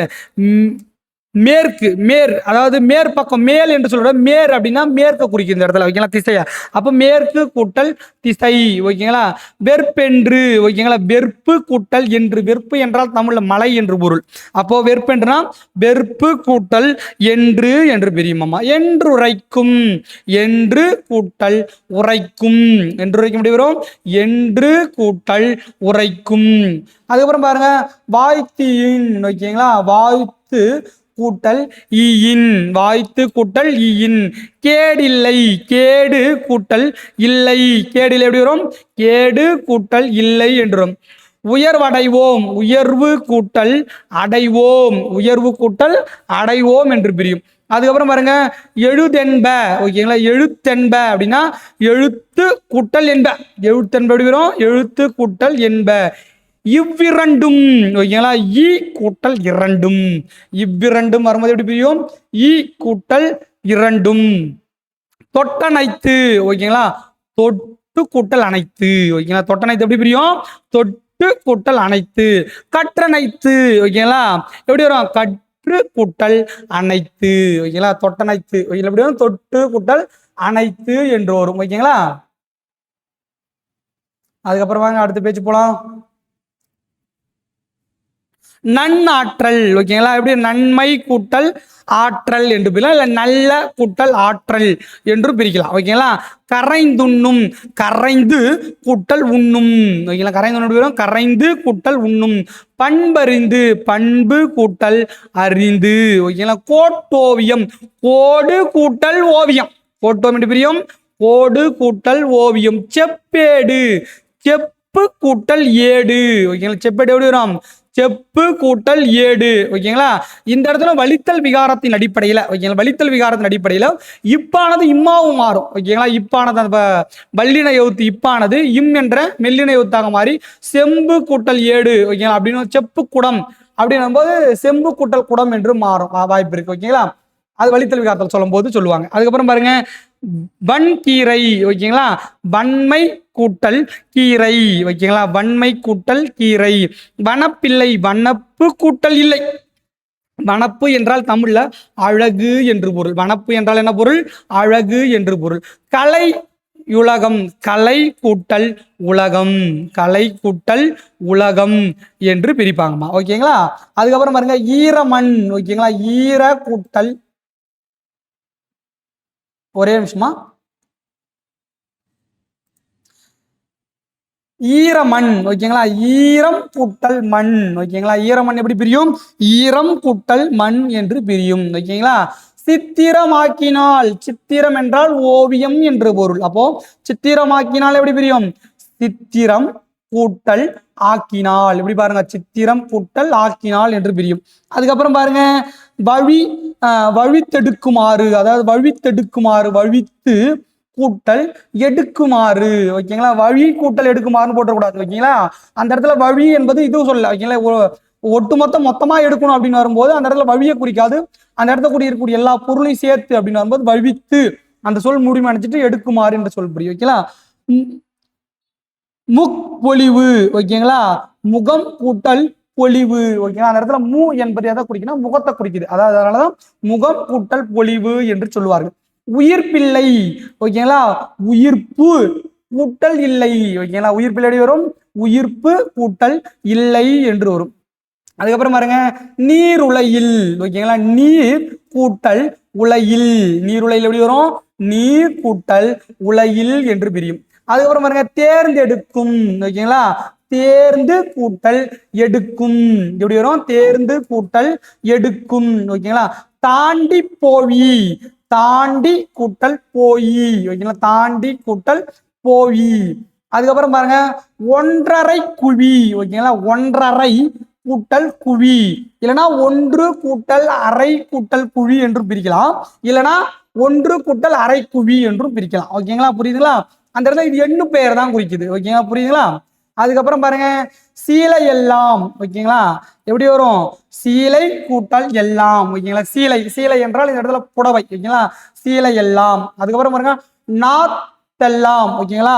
மேற்கு, மேர் அதாவது மேற்பக்கம், மேல் என்று சொல்ற மேர் அப்படின்னா மேற்க குறிக்கும் இந்த இடத்துல, ஓகேங்களா, திசையா. அப்ப மேற்கு கூட்டல் திசை, ஓகேங்களா. வெற்பென்று, ஓகேங்களா, வெறுப்பு கூட்டல் என்று, வெறுப்பு என்றால் தமிழ்ல மலை என்று பொருள், அப்போ வெற்பென்றுனா வெறுப்பு கூட்டல் என்று என்று பிரியுமாமா. என்று உரைக்கும், என்று கூட்டல் உரைக்கும், என்று உரைக்கும் எப்படி வரும், என்று கூட்டல் உரைக்கும். அதுக்கப்புறம் பாருங்க, வாய்த்தியின், ஓகேங்களா, வாய்த்து கூட்டல் ஈயின், வாய்த்து கூட்டல் ஈயின். கேடில்லை, கேடு கூட்டல் இல்லை, கேடில்லை எப்படி வரும், கேடு கூட்டல் இல்லை என்றும். உயர்வடைவோம், உயர்வு கூட்டல் அடைவோம், உயர்வு கூட்டல் அடைவோம் என்று பிரியும். அதுக்கப்புறம் பாருங்க, எழுதென்ப, ஓகேங்களா, எழுத்தென்ப அப்படின்னா எழுத்து கூட்டல் என்ப, எழுத்தென்ப எப்படி வரும், எழுத்து கூட்டல் என்ப. இவ்விரண்டும், ஓகேங்களா, ஈ கூட்டல் இரண்டும், இவ்விரண்டும் வரும்போது எப்படி பிரியும், ஈ கூட்டல் இரண்டும். தொட்டனைத்து, ஓகேங்களா, தொட்டு கூட்டல் அனைத்து, ஓகேங்களா, தொட்டனைத்து எப்படி பிரியும், தொட்டு கூட்டல் அனைத்து. கற்றனைத்து, ஓகேங்களா, எப்படி வரும், கற்று கூட்டல் அனைத்து, ஓகேங்களா, தொட்டனைத்து, ஓகேங்களா, எப்படி வரும், தொட்டு கூட்டல் அனைத்து என்று வரும், ஓகேங்களா. அதுக்கப்புறம் வாங்க அடுத்த பேச்சு போலாம். நன்னாற்றல், ஓகேங்களா, எப்படி நன்மை கூட்டல் ஆற்றல் என்று பிரிக்கலாம், இல்லை நல்ல கூட்டல் ஆற்றல் என்று பிரிக்கலாம், ஓகேங்களா. கரைந்துண்ணும், கரைந்து கூட்டல் உண்ணும், ஓகேங்களா, கரைந்து கரைந்து கூட்டல் உண்ணும். பண்பறிந்து, பண்பு கூட்டல் அறிந்து, ஓகேங்களா. கோட்டோவியம், கோடு கூட்டல் ஓவியம், கோட்டோவியம் என்று பிரியும், கோடு கூட்டல் ஓவியம். செப்பேடு, செப்பு கூட்டல் ஏடு. ஓகேங்களா, செப்பேடு எப்படி வரும்? செப்பு கூட்டல் ஏடு. ஓகேங்களா, இந்த இடத்துல வழித்தல் விகாரத்தின் அடிப்படையில், ஓகேங்களா, வழித்தல் விகாரத்தின் அடிப்படையில் இப்பானது இம்மாவும் மாறும். ஓகேங்களா, இப்பானது அந்த வல்லின எழுத்து இப்பானது இம் என்ற மெல்லின எழுத்தாக மாறி செம்பு கூட்டல் ஏடு. ஓகேங்களா, அப்படின்னு செப்பு குடம் அப்படின்னும் போது செம்பு கூட்டல் குடம் என்று மாறும் வாய்ப்பு இருக்கு. ஓகேங்களா, அது வழித்தல் விகாரத்தில் சொல்லும் போது சொல்லுவாங்க. அதுக்கப்புறம் பாருங்க, வன்கீரை. ஓகேங்களா, வன்மை கூட்டல் கீரை. ஓகேங்களா, வன்மை கூட்டல் கீரை. வனப்பில்லை, வனப்பு கூட்டல் இல்லை. வனப்பு என்றால் தமிழ்ல அழகு என்று பொருள். வனப்பு என்றால் என்ன பொருள்? அழகு என்று பொருள். கலை உலகம், கலை கூட்டல் உலகம், கலை கூட்டல் உலகம் என்று பிரிப்பாங்கம்மா. ஓகேங்களா, அதுக்கப்புறம் பாருங்க, ஈரமண். ஓகேங்களா, ஈர கூட்டல், ஒரே நிமிஷமா, ஈரமண். ஓகேங்களா, ஈரம் கூட்டல் மண். ஓகேங்களா, ஈரமண் எப்படி பிரியும்? ஈரம் கூட்டல் மண் என்று பிரியும். ஓகேங்களா, சித்திரமாக்கினால், சித்திரம் என்றால் ஓவியம் என்று பொருள். அப்போ சித்திரமாக்கினால் எப்படி பிரியும்? சித்திரம் கூட்டல் ஆக்கினால். எப்படி பாருங்க, சித்திரம் கூட்டல் ஆக்கினால் என்று பிரியும். அதுக்கப்புறம் பாருங்க, வழித்தெடுக்குமாறு, அதாவது வழித்தெடுக்குமாறு, வழித்து கூட்டல் எடுக்குமாறு. ஓகேங்களா, வழி கூட்டல் எடுக்குமாறுன்னு போட்டக்கூடாது. ஓகேங்களா, அந்த இடத்துல வழி என்பது இதுவும் சொல்லல. ஓகேங்களா, மொத்தமா எடுக்கணும் அப்படின்னு வரும்போது அந்த இடத்துல வழியை குறிக்காது, அந்த இடத்துல கூடிய இருக்கக்கூடிய எல்லா பொருளையும் சேர்த்து அப்படின்னு வரும்போது வழித்து அந்த சொல் முடிவு அணைச்சிட்டு எடுக்குமாறு என்று சொல் புரியும். ஓகேங்களா, முப்பொலிவு. ஓகேங்களா, முகம் கூட்டல் பொலிவு. ஓகேங்களா, அந்த இடத்துல மூ என்பது எதை குறிக்கணும்? முகத்தை குறிக்குது. அதாவது அதனாலதான் முகம் கூட்டல் பொலிவு என்று சொல்லுவார்கள். உயிர்ப்பில்லை. ஓகேங்களா, உயிர்ப்பு கூட்டல் இல்லை. ஓகேங்களா, உயிர்ப்பில்லை வரும், உயிர்ப்பு கூட்டல் இல்லை என்று வரும். அதுக்கப்புறம் பாருங்க, நீர் உலையில். ஓகேங்களா, நீர் கூட்டல் உலையில். நீர் உலையில் எப்படி வரும்? நீர் கூட்டல் உலையில் என்று பிரியும். அதுக்கப்புறம் பாருங்க, தேர்ந்தெடுக்கும். ஓகேங்களா, தேர்ந்து கூட்டல் எடுக்கும். எப்படி வரும்? தேர்ந்து கூட்டல் எடுக்கும். ஓகேங்களா, தாண்டி போவி, தாண்டி கூட்டல் போயி. ஓகேங்களா, தாண்டி கூட்டல் போயி. அதுக்கப்புறம் பாருங்க, ஒன்றரை குழி. ஓகேங்களா, ஒன்றரை கூட்டல் குழி, இல்லைன்னா ஒன்று கூட்டல் அரை கூட்டல் குழி என்றும் பிரிக்கலாம், இல்லைன்னா ஒன்று கூட்டல் அரை குழி என்றும் பிரிக்கலாம். ஓகேங்களா, புரியுதுங்களா? அந்த இடத்துல இது எண்ணு பெயர் தான் குறிக்குது. ஓகேங்களா, புரியுதுங்களா? அதுக்கப்புறம் பாருங்க, சீலை எல்லாம். ஓகேங்களா, எப்படி வரும்? சீலை கூட்டல் எல்லாம். ஓகேங்களா, சீலை, சீலை என்றால் இந்த இடத்துல புடவை. ஓகேங்களா, சீலை எல்லாம். அதுக்கப்புறம் பாருங்க, நாத்தெல்லாம். ஓகேங்களா,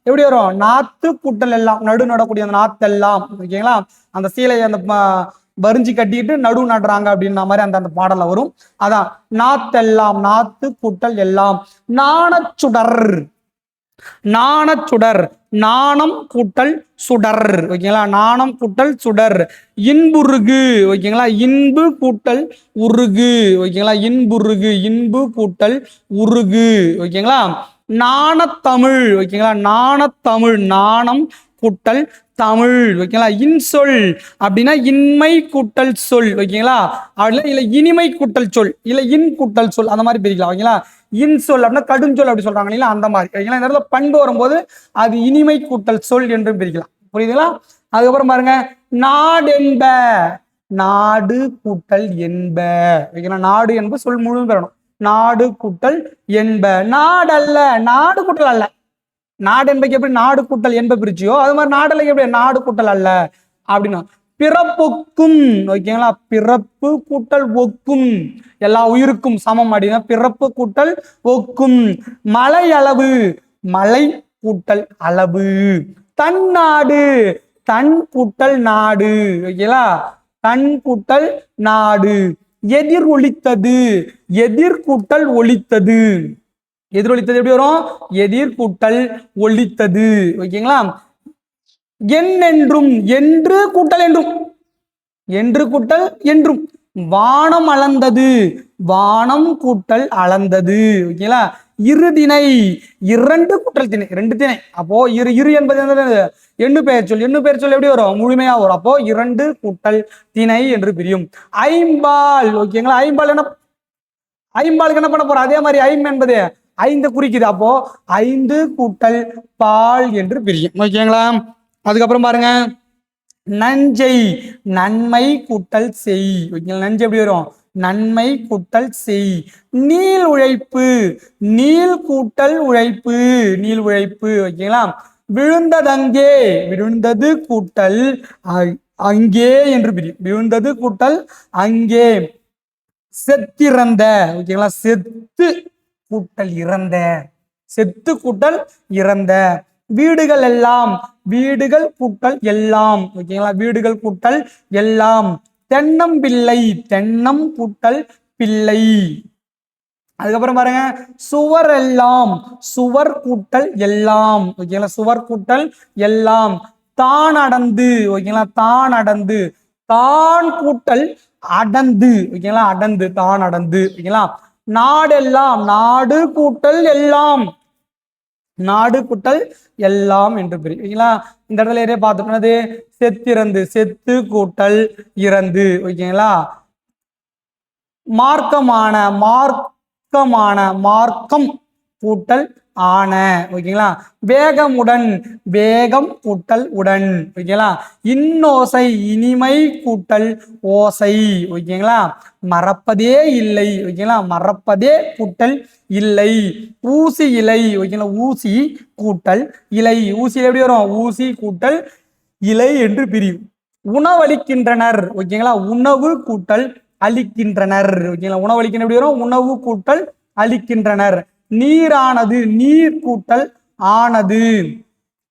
எப்படி வரும்? நாத்து கூட்டல் எல்லாம், நடு நடக்கூடிய அந்த நாத்தெல்லாம். ஓகேங்களா, அந்த சீலையை அந்த வரிஞ்சு கட்டிட்டு நடு நடுறாங்க அப்படின்ற மாதிரி அந்த அந்த பாடல வரும். அதான் நாத்தெல்லாம், நாத்து கூட்டல் எல்லாம். நாணச்சுடர், நாணச்சுடர், நாணம் கூட்டல் சுடர். ஓகேங்களா, நாணம் கூட்டல் சுடர். இன்புருகு. ஓகேங்களா, இன்பு கூட்டல் உருகு. ஓகேங்களா, இன்புருகு, இன்பு கூட்டல் உருகு. ஓகேங்களா, நாணத்தமிழ். ஓகேங்களா, நாணத்தமிழ், நாணம் கூட்டல் தமிழ். ஓகேங்களா, இன்சொல் அப்படின்னா இன்மை கூட்டல் சொல். ஓகேங்களா, இல்ல இனிமை கூட்டல் சொல், இல்ல இன் கூட்டல் சொல், அந்த மாதிரி பிரிக்கலாம். ஓகேங்களா, இன்சொல் அப்படின்னா கடுஞ்சொல் அப்படி சொல்றாங்க இல்லைங்களா, அந்த மாதிரி. ஓகேங்களா, இந்த இடத்துல பண்பு வரும்போது அது இனிமை கூட்டல் சொல் என்றும் பிரிக்கலாம். புரியுதுங்களா? அதுக்கப்புறம் பாருங்க, நாடென்ப, நாடு கூட்டல் என்ப. ஓகேங்களா, நாடு என்பது சொல் முழு பெறணும். நாடு கூட்டல் என்ப. நாடல்ல, நாடு கூட்டல் அல்ல. நாடு என்பைக்கு எப்படி நாடு கூட்டல் என்ப பிரிச்சியோ அது மாதிரி நாடல்ல எப்படி நாடு கூட்டல் அல்ல அப்படின்னா. பிறப்புக்கும். ஓகேங்களா, பிறப்பு கூட்டல் ஒக்கும், எல்லா உயிருக்கும் சமம் அப்படின்னா பிறப்பு கூட்டல் ஒக்கும். மலை அளவு, மலை கூட்டல் அளவு. தன்னாடு, தன் கூட்டல் நாடு. ஓகேங்களா, தன் கூட்டல் நாடு. எதிர் ஒலித்தது, எதிர் கூட்டல் ஒலித்தது. எதிரொலித்தது எப்படி வரும்? எதிர் கூட்டல் ஒலித்தது. ஓகேங்களா, என் என்றும், என்று கூட்டல் என்றும், என்று கூட்டல் என்றும். வானம் அளந்தது, வானம் கூட்டல் அளந்தது. ஓகேங்களா, இருதிணை, இரண்டு கூட்டல் திணை, ரெண்டு திணை. அப்போ இரு, இரு என்பது எண்ணு பெயர் சொல், எண்ணு பெயர் சொல் எப்படி வரும்? முழுமையா வரும். அப்போ இரண்டு கூட்டல் திணை என்று பிரியும். ஐம்பால். ஓகேங்களா, ஐம்பால் என்ன, ஐம்பாலுக்கு என்ன பண்ண போறோம்? அதே மாதிரி ஐம் என்பது 5 குறிக்குது. அப்போ 5 கூட்டல் பால் என்று பிரியும். ஓகேங்களா? அதுக்கப்புறம் பாருங்க, நஞ்சை நன்மை கூட்டல் செய். ஓகேங்களா? நஞ்சு எப்படி வரும்? நன்மை கூட்டல் செய். நீள் உழைப்பு நீள் கூட்டல் உழைப்பு நீள் உழைப்பு. ஓகேங்களா? விழுந்ததங்கே விழுந்தது கூட்டல் அங்கே என்று பிரியும். விழுந்தது கூட்டல் அங்கே. செத்திறந்த. ஓகேங்களா? செத்து கூட்டல் இறந்த. செத்து கூட்டல் இறந்த. வீடுகள் எல்லாம் வீடுகள் கூட்டல் எல்லாம். ஓகேங்களா? வீடுகள் கூட்டல் எல்லாம். தென்னம்பிள்ளை தென்னம் கூட்டல் பிள்ளை. அதுக்கப்புறம் பாருங்க, சுவர் எல்லாம் சுவர் கூட்டல் எல்லாம். ஓகேங்களா? சுவர் கூட்டல் எல்லாம். தான் அடந்து. ஓகேங்களா? தான் அடந்து. தான் கூட்டல் அடந்து. ஓகேங்களா? அடந்து தான் அடந்து. ஓகேங்களா? நாடெல்லாம் நாடு கூட்டல் எல்லாம். நாடு கூட்டல் எல்லாம் என்று பிரியும். ஓகேங்களா? இந்த இடத்துல ஏறே பார்த்தோம்னது செத்திறந்து செத்து கூட்டல் இறந்து. ஓகேங்களா? மார்க்கமான மார்க்கம் கூட்டல் ஆன. ஓகேங்களா? வேகமுடன் வேகம் கூட்டல் உடன். ஓகேங்களா? இன்னோசை இனிமை கூட்டல் ஓசை. ஓகேங்களா? மறப்பதே இல்லை. ஓகேங்களா? மறப்பதே கூட்டல் இல்லை. ஊசி இலை. ஓகேங்களா? ஊசி கூட்டல் இலை. ஊசியில் எப்படி வரும்? ஊசி கூட்டல் இலை என்று பிரியும். உணவளிக்கின்றனர். ஓகேங்களா? உணவு கூட்டல் அளிக்கின்றனர். ஓகேங்களா? உணவளிக்கின்ற எப்படி வரும்? உணவு கூட்டல் அளிக்கின்றனர். நீரானது நீர் கூட்டல் ஆனது.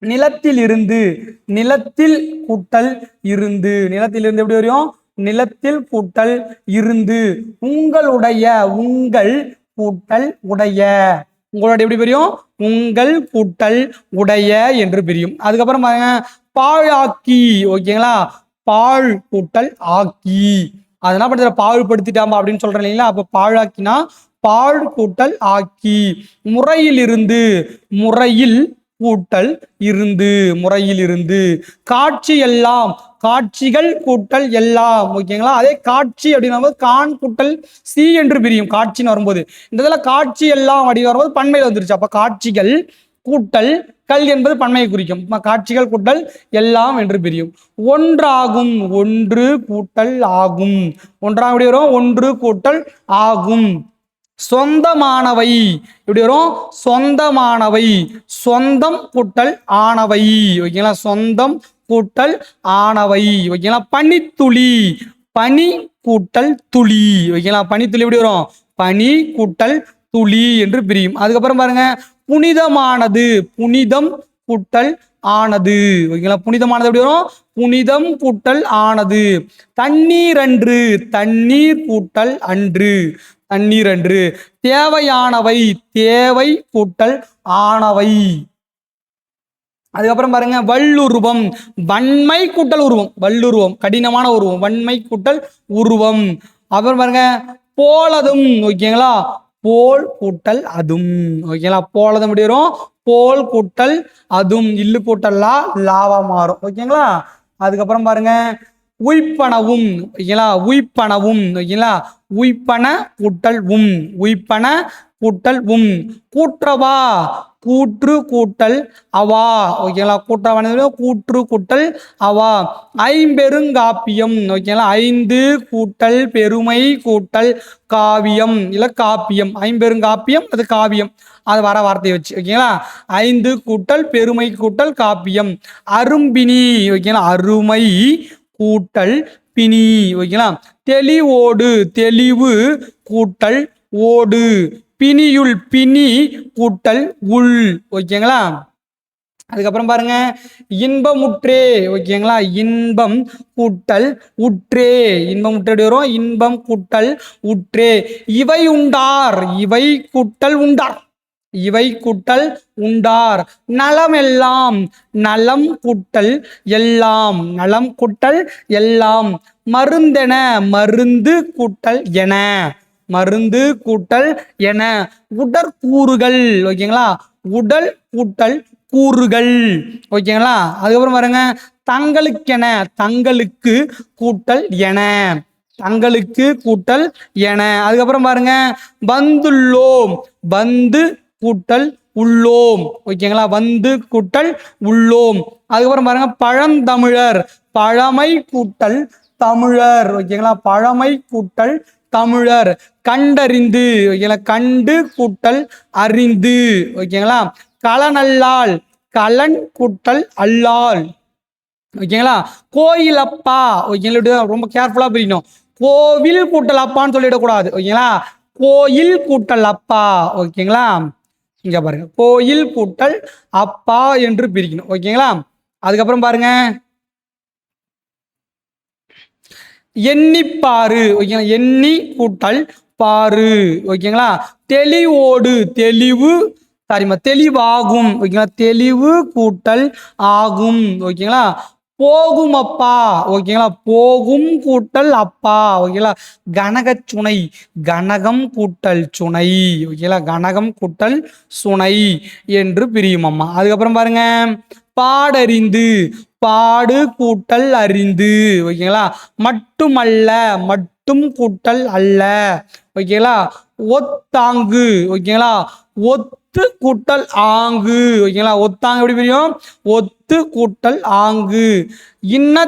நிலத்தில் இருந்து நிலத்தில் கூட்டல் இருந்து. நிலத்தில் இருந்து எப்படி வரும்? நிலத்தில் கூட்டல் இருந்து. உங்களுடைய உங்கள் கூட்டல் உடைய. உங்களுடைய எப்படி பிரியும்? உங்கள் கூட்டல் உடைய என்று பிரியும். அதுக்கப்புறம் பாருங்க, பாழாக்கி. ஓகேங்களா? பாழ் கூட்டல் ஆக்கி. அதெல்லாம் படுத்துற பாழ்படுத்திட்டாம்பா அப்படின்னு சொல்றேன் இல்லைங்களா? அப்ப பாழாக்கினா பாழ் கூட்டல் ஆக்கி. முறையில் இருந்து முறையில் கூட்டல் இருந்து. முறையில் இருந்து. காட்சி எல்லாம் காட்சிகள் கூட்டல் எல்லாம். ஓகேங்களா? அதே காட்சி அப்படின்னா கான் கூட்டல் சி என்று பிரியும். காட்சின்னு வரும்போது இந்த இதில் காட்சி எல்லாம் அப்படின்னு வரும்போது பன்மையில் வந்துருச்சு. அப்ப காட்சிகள் கூட்டல் கல் என்பது பன்மையை குறிக்கும். காட்சிகள் கூட்டல் எல்லாம் என்று பிரியும். ஒன்றாகும் ஒன்று கூட்டல் ஆகும். ஒன்றாக எப்படி வரும்? ஒன்று கூட்டல் ஆகும். சொந்தமானவை எப்படி வரும்? சொந்தமானவை. சொந்தம் கூட்டல் ஆனவை. ஓகேங்களா? சொந்தம் கூட்டல் ஆனவை. ஓகேங்களா? பனித்துளி பனி கூட்டல் துளி. ஓகேங்களா? பனித்துளி எப்படி வரும்? பனி கூட்டல் துளி என்று பிரியும். அதுக்கப்புறம் பாருங்க, புனிதமானது புனிதம் கூட்டல் ஆனது. ஓகேங்களா? புனிதமானது எப்படி வரும்? புனிதம் கூட்டல் ஆனது. தண்ணீர் அன்று தண்ணீர் கூட்டல் அன்று. தண்ணீர் அன்று. தேவையானவை தேவை கூட்டல் ஆனவை. அதுக்கப்புறம் பாருங்க, வல்லுருவம் வன்மை கூட்டல் உருவம். வல்லுருவம் கடினமான உருவம். வன்மை கூட்டல் உருவம். அப்புறம் பாருங்க, போலதும். ஓகேங்களா? போல் கூட்டல் அதும். ஓகேங்களா? போலதும் எப்படி வரும்? போல் கூட்டல் அதும். இல்லு கூட்டல் லாவா மாறும். ஓகேங்களா? அதுக்கப்புறம் பாருங்க, உய்ப்பனவும். ஓகேங்களா? உய்ப்பனவும். ஓகேங்களா? உய்ப்பன கூட்டல் உய்ப்பன கூட்டல் கூற்றவா கூற்று கூட்டல் அவா. ஓகேங்களா? கூற்றவா கூற்று கூட்டல் அவா. ஐம்பெருங்காப்பியம். ஓகேங்களா? 5 கூட்டல் பெருமை கூட்டல் காவியம் இல்ல காப்பியம். ஐம்பெருங்காப்பியம் அது காவியம். அது வர வார்த்தையை வச்சு. ஓகேங்களா? 5 கூட்டல் பெருமை கூட்டல் காப்பியம். அரும்பினி. ஓகேங்களா? அருமை கூட்டல் பிணி. ஓகேங்களா? தெளிவோடு தெளிவு கூட்டல் ஓடு. பிணியுள் பிணி கூட்டல் உள். ஓகேங்களா? அதுக்கப்புறம் பாருங்க, இன்பமுற்றே. ஓகேங்களா? இன்பம் கூட்டல் உற்றே. இன்பம் உற்றே வரும்? இன்பம் கூட்டல் உற்றே. இவை உண்டார் இவை கூட்டல் உண்டார். இவை கூட்டல் உண்டார். நலம் எல்லாம் நலம் கூட்டல் எல்லாம். நலம் கூட்டல் எல்லாம். மருந்தென மருந்து கூட்டல் என. மருந்து கூட்டல் என. உடற்கூறுகள். ஓகேங்களா? உடல் கூட்டல் கூறுகள். ஓகேங்களா? அதுக்கப்புறம் பாருங்க, தங்களுக்கென தங்களுக்கு கூட்டல் என. தங்களுக்கு கூட்டல் என. அதுக்கப்புறம் பாருங்க, வந்துள்ளோம் வந்து கூட்டல் உள்ளோம். ஓகேங்களா, வந்து கூட்டல் உள்ளோம். அதுக்கப்புறம் பாருங்க பழந்தமிழர், பழமை கூட்டல் தமிழர். ஓகேங்களா, பழமை கூட்டல் தமிழர். கண்டறிந்து, ஓகேங்களா, கண்டு கூட்டல் அறிந்து. ஓகேங்களா, கலனல்லால், கலன் கூட்டல் அல்லால். ஓகேங்களா, கோயில் அப்பா. ஓகேங்களா, ரொம்ப கேர்ஃபுல்லா பிரிக்கணும். கோவில் கூட்டல் அப்பான்னு சொல்லிடக்கூடாது. ஓகேங்களா, கோயில் கூட்டல் அப்பா. ஓகேங்களா, இங்க பாருங்க கோயில் கூட்டல் அப்பா என்று பிரிக்கணும். ஓகேங்களா, அதுக்கப்புறம் பாருங்க எண்ணிப்பாரு. ஓகேங்களா, எண்ணி கூட்டல் பாரு. ஓகேங்களா, தெளிவோடு, தெளிவு சாரிமா தெளிவாகும். ஓகேங்களா, தெளிவு கூட்டல் ஆகும். ஓகேங்களா, போகும் அப்பா. ஓகேங்களா, போகும் கூட்டல் அப்பா. ஓகேங்களா, கனகச்சுனை, கனகம் கூட்டல் சுனை. ஓகேங்களா, கனகம் கூட்டல் சுனை என்று பிரியும் அம்மா. அதுக்கப்புறம் பாருங்க பாடறிந்து, பாடு கூட்டல் அறிந்து. ஓகேங்களா, மட்டுமல்ல, மட்டும் கூட்டல் அல்ல. ஓகேங்களா, ஒத்தாங்கு. ஓகேங்களா, ஒத்து கூட்டல் ஆங்கு. ஓகேங்களா, ஒத்தாங்கு எப்படி பிரியும்? ஒத்து கூட்டல் ஆங்கு. இன்ன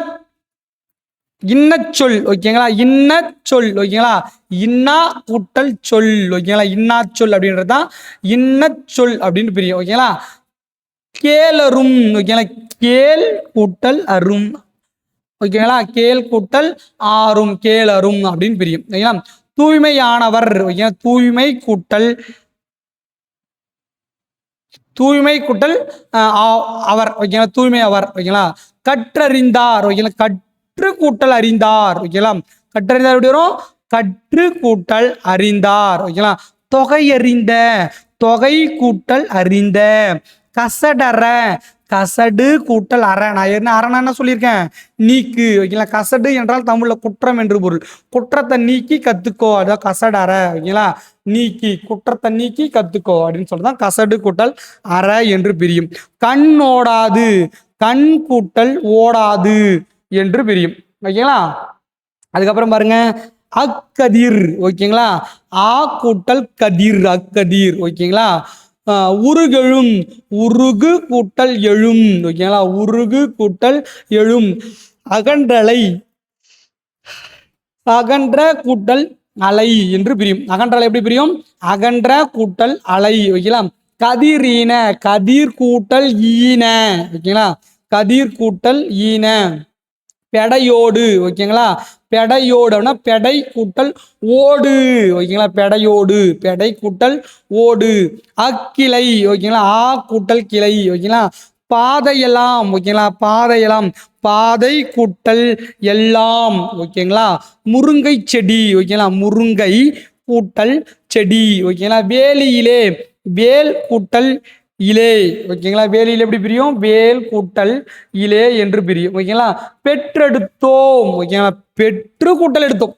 இன்னச்சொல். ஓகேங்களா, இன்னச்சொல். ஓகேங்களா, இன்னா கூட்டல் சொல். ஓகேங்களா, இன்னாச்சொல் அப்படின்றது தான் இன்னச்சொல் அப்படின்னு பிரியும். ஓகேங்களா, கேளரும். ஓகேங்களா, கேள் கூட்டல் அரும். ஓகேங்களா, கேள் கூட்டல் ஆறும், கேளரும் அப்படின்னு பிரியும். ஓகேங்களா, தூய்மையானவர். ஓகேங்களா, தூய்மை கூட்டல் தூய்மை கூட்டல் அவர். ஓகேங்களா, தூய்மை அவர். ஓகேங்களா, கற்றறிந்தார். ஓகேங்களா, கற்று கூட்டல் அறிந்தார். ஓகேங்களா, கற்றறிந்தார் எப்படி வரும்? கற்று கூட்டல் அறிந்தார். ஓகேங்களா, தொகையறிந்த, தொகை கூட்டல் அறிந்த. கசடற, கசடு கூட்டல் அற. நான் என்ன அறனா என்ன சொல்லியிருக்கேன்? நீக்கு. ஓகேங்களா, கசடு என்றால் தமிழ்ல குற்றம் என்று பொருள். குற்றத்தை நீக்கி கத்துக்கோ, அதான் கசடற. ஓகேங்களா, நீக்கி, குற்றத்தை நீக்கி கத்துக்கோ அப்படின்னு சொல்லிதான் கசடு கூட்டல் அற என்று பிரியும். கண் ஓடாது, கண் கூட்டல் ஓடாது என்று பிரியும். ஓகேங்களா, அதுக்கப்புறம் பாருங்க அக்கதிர். ஓகேங்களா, ஆ கூட்டல் கதிர், அக்கதிர். ஓகேங்களா, உருகெழும், உருகு கூட்டல் எழும். ஓகேங்களா, உருகு கூட்டல் எழும். அகன்றலை, அகன்ற கூட்டல் அலை என்று பிரியும். அகன்றலை எப்படி பிரியும்? அகன்ற கூட்டல் அலை. ஓகேங்களா, கதிரீன, கதிர் கூட்டல் ஈன. ஓகேங்களா, கதிர் கூட்டல் ஈன. பெடையோடு. ஓகேங்களா, பெடையோடு அப்படின்னா பெடை கூட்டல் ஓடு. ஓகேங்களா, பெடையோடு, பெடை கூட்டல் ஓடு. அக்கிளை. ஓகேங்களா, ஆ கூட்டல் கிளை. ஓகேங்களா, பாதையெல்லாம். ஓகேங்களா, பாதையெல்லாம், பாதை கூட்டல் எல்லாம். ஓகேங்களா, முருங்கை செடி. ஓகேங்களா, முருங்கை கூட்டல் செடி. ஓகேங்களா, வேலியிலே, வேல் கூட்டல் இலே. ஓகேங்களா, வேலியில் எப்படி பிரியும்? வேல் கூட்டல் இலே என்று பிரியும். ஓகேங்களா, பெற்றெடுத்தோம். ஓகேங்களா, பெற்று கூட்டல் எடுத்தோம்.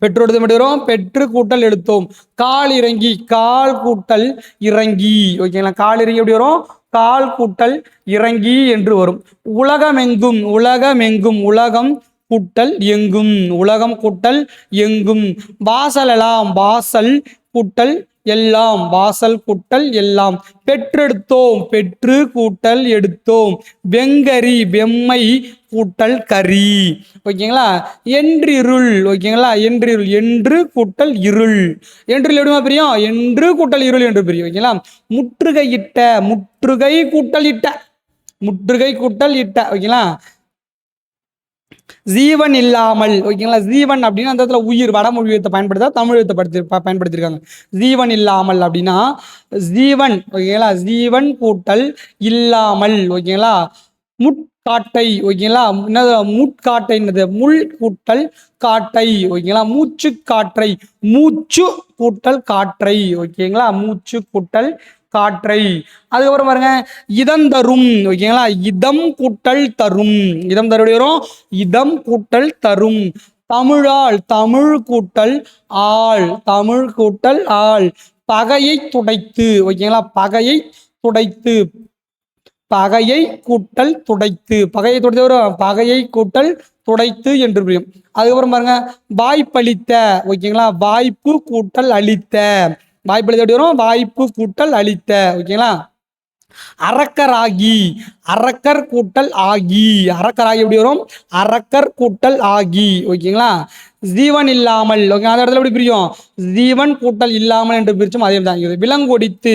பெற்று எடுத்து மட்டும் வரும், பெற்று கூட்டல் எடுத்தோம். கால் இறங்கி, கால் கூட்டல் இறங்கி. ஓகேங்களா, கால் இறங்கி எப்படி வரும்? கால் கூட்டல் இறங்கி என்று வரும். உலகமெங்கும், உலகமெங்கும், உலகம் கூட்டல் எங்கும், உலகம் கூட்டல் எங்கும். வாசலெல்லாம், வாசல் கூட்டல் எல்லாம், வாசல் கூட்டல் எல்லாம். பெற்றெடுத்தோம், பெற்று கூட்டல் எடுத்தோம். வெங்கரி, வெம்மை கூட்டல் கரி. ஓகேங்களா, என்றிருள். ஓகேங்களா, என்றிருள், என்று கூட்டல் இருள். என்றில் எப்படிமா பிரியும்? என்று கூட்டல் இருள் என்று பிரியும். ஓகேங்களா, முற்றுகையிட்ட, முற்றுகை கூட்டல் இட்ட, முற்றுகை கூட்டல் இட்ட. ஓகேங்களா, ஜீவன் இல்லாமல். ஓகேங்களா, ஜீவன் அப்படின்னா அந்த இடத்துல உயிர், வடமொழி எழுத்தை பயன்படுத்தா தமிழ் எழுத்தை பயன்படுத்தியிருக்காங்க. ஜீவன் இல்லாமல் அப்படின்னா ஜீவன். ஓகேங்களா, ஜீவன் கூட்டல் இல்லாமல். ஓகேங்களா, முட்காட்டை. ஓகேங்களா, என்னது முட்காட்டை? என்னது? முள் கூட்டல் காட்டை. ஓகேங்களா, மூச்சு காற்றை, மூச்சு கூட்டல் காற்றை. ஓகேங்களா, மூச்சு கூட்டல் காற்றை. அதுக்கப்புறம் பாருங்க இதந்தரும். ஓகேங்களா, இதம் கூட்டல் தரும். இதம் தருடைய வரும், இதம் கூட்டல் தரும். தமிழால், தமிழ் கூட்டல் ஆள், தமிழ் கூட்டல் ஆள். பகையை துடைத்து. ஓகேங்களா, பகையை துடைத்து, பகையை கூட்டல் துடைத்து. பகையை துடைத்து வரும், பகையை கூட்டல் துடைத்து என்று புரியும். அதுக்கப்புறம் பாருங்க வாய்ப்பளித்த. ஓகேங்களா, வாய்ப்பு கூட்டல் அளித்த. வாய்ப்பளித்த எப்படி வரும்? வாய்ப்பு கூட்டல் அளித்த. ஓகேங்களா? அரக்கராகி, அரக்கர் கூட்டல் ஆகி, அரக்கராகி எப்படி வரும்? அரக்கர் கூட்டல் ஆகி. ஓகேங்களா? ஜீவன் இல்லாமல். ஓகே, அந்த இடத்துல எப்படி பிரியும்? ஜீவன் கூட்டல் இல்லாமல் என்று பிரிச்சும் அதே தான். விலங்கு ஒடித்து,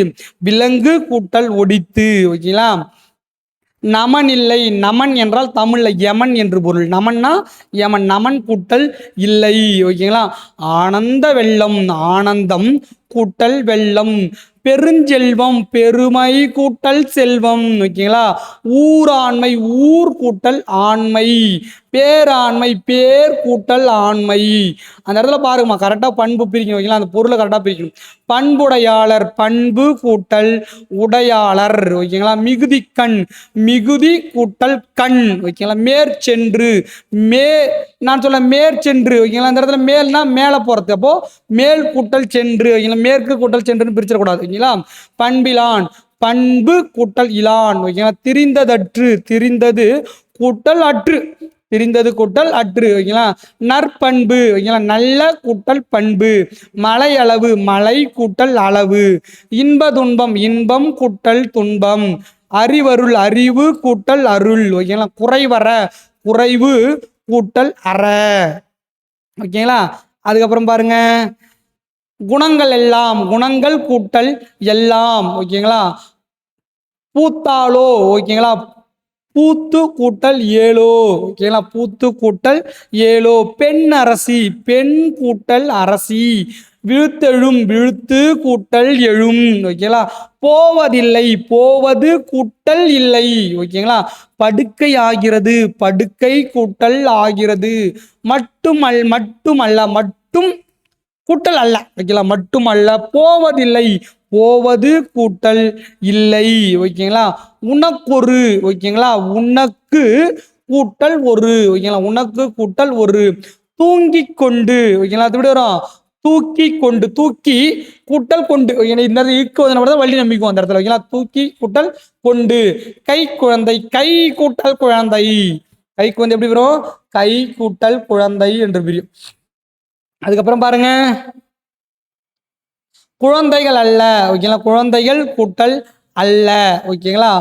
விலங்கு கூட்டல் ஒடித்து. ஓகேங்களா? நமன் இல்லை. நமன் என்றால் தமிழ்ல யமன் என்று பொருள். நமன்னா யமன், நமன் கூட்டல் இல்லை. ஓகேங்களா? ஆனந்த வெள்ளம், ஆனந்தம் கூட்டல் வெள்ளம். பெருஞ்செல்வம், பெருமை கூட்டல் செல்வம். ஓகேங்களா? ஊராண்மை, ஊர் கூட்டல் ஆண்மை. பேராண்மை, பேர் கூட்டல் ஆண்மை. அந்த இடத்துல பாருங்கம்மா, கரெக்டாக பண்பு பிரிக்கணும். ஓகேங்களா? அந்த பொருளை கரெக்டாக பிரிக்கணும். பண்புடையாளர், பண்பு கூட்டல் உடையாளர். ஓகேங்களா? மிகுதிக்கண், மிகுதி கூட்டல் கண். ஓகேங்களா? மேற்சென்று, நான் சொல்ல மேற்சென்று. ஓகேங்களா? அந்த இடத்துல மேல்னா மேலே போகிறது, அப்போ மேல் கூட்டல் சென்று. ஓகேங்களா? மேற்கு கூட்டல் சென்றுன்னு பிரிச்சிடக்கூடாது. ஓகேங்களா? பண்பிலான், பண்பு கூட்டல் இலான். ஓகேங்களா? திரிந்ததற்று, திரிந்தது கூட்டல் அற்று, திரிந்தது கூட்டல் அற்று. ஓகேங்களா? நற்பண்பு. ஓகேங்களா? நல்ல கூட்டல் பண்பு. மலை அளவு, மலை கூட்டல் அளவு. இன்ப துன்பம், இன்பம் கூட்டல் துன்பம். அறிவருள், அறிவு கூட்டல் அருள். ஓகேங்களா? குறைவர, குறைவு கூட்டல் அற. ஓகேங்களா? அதுக்கப்புறம் பாருங்க, குணங்கள் எல்லாம், குணங்கள் கூட்டல் எல்லாம். ஓகேங்களா? பூத்தாலோ. ஓகேங்களா? பூத்து கூட்டல் ஏலோ. ஓகேங்களா? பூத்து கூட்டல் ஏலோ. பெண் அரசி, பெண் கூட்டல் அரசி. விழுத்தெழும், விழுத்து கூட்டல் எழும். ஓகேங்களா? போவதில்லை, போவது கூட்டல் இல்லை. ஓகேங்களா? படுக்கை ஆகிறது, படுக்கை கூட்டல் ஆகிறது. மட்டுமல்ல, மட்டுமல்ல, மட்டும் கூட்டல் அல்ல. ஓகேங்களா? மட்டுமல்ல. போவதில்லை, போவது கூட்டல் இல்லை. ஓகேங்களா? உனக்கொரு. ஓகேங்களா? உனக்கு கூட்டல் ஒரு. ஓகேங்களா? உனக்கு கூட்டல் ஒரு. தூங்கி கொண்டு. ஓகேங்களா? அது எப்படி வரும்? தூக்கி கொண்டு, தூக்கி கூட்டல் கொண்டு. ஓகேங்களா? இந்த ஈக்குவல் வள்ளி நம்பிக்கும் அந்த இடத்துல. ஓகேங்களா? தூக்கி கூட்டல் கொண்டு. கை குழந்தை, கை கூட்டல் குழந்தை. கைக்கு வந்து எப்படி வரும்? கை கூட்டல் குழந்தை என்று பிரியும். அதுக்கப்புறம் பாருங்க, குழந்தைகள் அல்ல. ஓகேங்களா? குழந்தைகள் கூட்டல் அல்ல. ஓகேங்களா?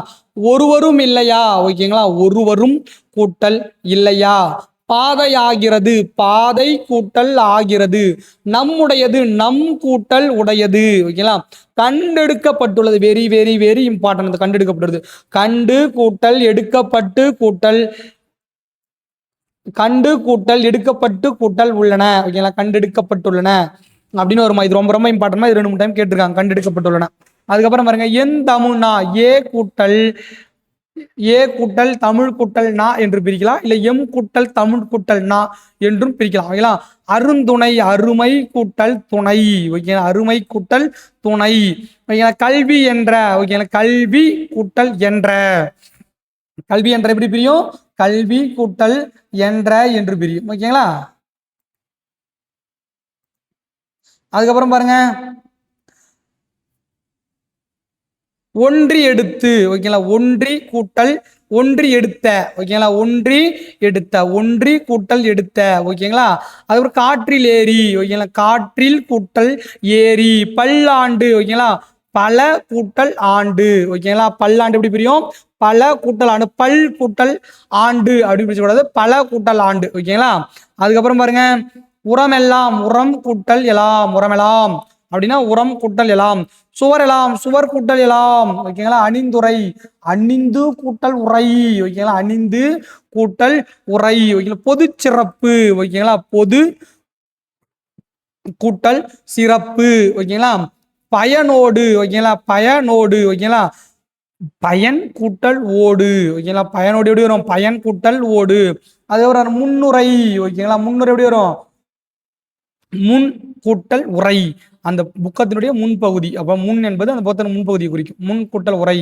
ஒருவரும் இல்லையா. ஓகேங்களா? ஒருவரும் கூட்டல் இல்லையா. பாதை ஆகிறது, பாதை கூட்டல் ஆகிறது. நம்முடையது, நம் கூட்டல் உடையது. ஓகேங்களா? கண்டெடுக்கப்பட்டுள்ளது. Very very very important. கண்டெடுக்கப்பட்டுள்ளது. கண்டு கூட்டல் எடுக்கப்பட்டு கூட்டல், கண்டு கூட்டல் எடுக்கப்பட்டு கூட்டல் உள்ளன. ஓகேங்களா? கண்டெடுக்கப்பட்டுள்ளன அப்படின்னு வருமா? இது ரொம்ப ரொம்ப இம்பார்ட்டன்ட். இது 2-3 டைம் கேட்டிருக்காங்க. கண்டெடுக்கப்பட்டுள்ளன. அதுக்கப்புறம் பாருங்க, என் தமிழ்னா ஏ கூட்டல், ஏ கூட்டல் தமிழ் கூட்டல் நா என்று பிரிக்கலாம். இல்லை எம் கூட்டல் தமிழ் கூட்டல் நா என்றும் பிரிக்கலாம். ஓகேங்களா? அருந்துணை, அருமை கூட்டல் துணை. ஓகேங்களா? அருமை கூட்டல் துணை. ஓகேங்களா? கல்வி என்ற. ஓகேங்களா? கல்வி கூட்டல் என்ற. கல்வி என்ற எப்படி பிரியும்? கல்வி கூட்டல் என்ற என்று பிரியும். ஓகேங்களா? அதுக்கப்புறம் பாருங்க, ஒன்றி எடுத்து. ஓகேங்களா? ஒன்றி கூட்டல் ஒன்றி எடுத்த. ஓகேங்களா? ஒன்றி எடுத்த, ஒன்றி கூட்டல் எடுத்த. ஓகேங்களா? அதுக்கப்புறம் காற்றில் ஏரி. ஓகேங்களா? காற்றில் கூட்டல் ஏரி. பல்லாண்டு. ஓகேங்களா? பல கூட்டல் ஆண்டு. ஓகேங்களா? பல்லாண்டு எப்படி பிரியும்? பல கூட்டல் ஆண்டு. பல் கூட்டல் ஆண்டு அப்படி பிரிச்சக்கூடாது. பல கூட்டல் ஆண்டு. ஓகேங்களா? அதுக்கப்புறம் பாருங்க, உரமெல்லாம், உரம் கூட்டல் எல்லாம். உரமெல்லாம் அப்படின்னா உரம் கூட்டல் எல்லாம். சுவர் எல்லாம், சுவர் கூட்டல் எல்லாம். ஓகேங்களா? அணிந்துரை, அணிந்து கூட்டல் உரை. ஓகேங்களா? அணிந்து கூட்டல் உரை. ஓகேங்களா? பொது சிறப்பு. ஓகேங்களா? பொது கூட்டல் சிறப்பு. ஓகேங்களா? பயனோடு. ஓகேங்களா? பயனோடு. ஓகேங்களா? பயன் கூட்டல் ஓடு. ஓகேங்களா? பயனோடு எப்படி வரும்? பயன் கூட்டல் ஓடு. அதே ஒரு முன்னுரை. ஓகேங்களா? முன்னுரை எப்படி வரும்? முன் கூட்டல் உரை. அந்த புக்கத்தினுடைய முன்பகுதி. அப்ப முன் என்பது அந்த புத்தக முன்பகுதியை குறிக்கும். முன் கூட்டல் உரை.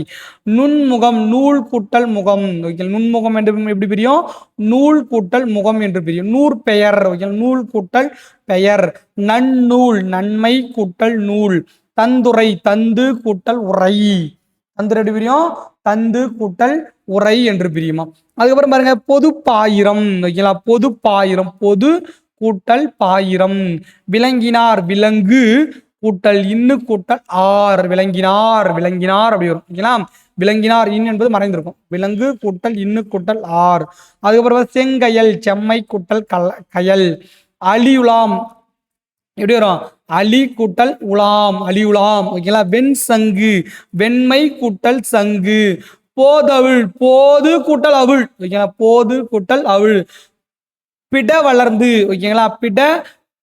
நுண்முகம், நூல் கூட்டல் முகம். ஓகே, நுண்முகம் என்று எப்படி பிரியும்? நூல் கூட்டல் முகம் என்று பிரியும். நூற்பெயர். ஓகே, நூல் கூட்டல் பெயர். நன்னூல், நன்மை கூட்டல் நூல். தந்துரை, தந்து கூட்டல் உரை. தந்துரை எப்படி பிரியும்? தந்து கூட்டல் உரை என்று பிரியுமா. அதுக்கப்புறம் பாருங்க, பொது பாயிரம். ஓகேங்களா? பொது பாயிரம். பொது கூட்டல் பாயிரம். விலங்கினார், விலங்கு கூட்டல் இன்னு கூட்டல் ஆர் விளங்கினார் விளங்கினார் அப்படி வரும் ஓகேங்களா. விளங்கினார் இன் என்பது மறைந்திருக்கும். விலங்கு கூட்டல் இன்னு கூட்டல் ஆர். அதுக்கப்புறம் செங்கயல் செம்மை கூட்டல் கயல். அலியுலாம் எப்படி வரும்? அலி கூட்டல் உலாம் அலியுலாம் ஓகேங்களா. வெண் சங்கு வெண்மை கூட்டல் சங்கு. போதவிழ் போது கூட்டல் அவிழ் ஓகேங்களா. போது கூட்டல் அவிழ். பிட வளர்ந்து ஓகேங்களா.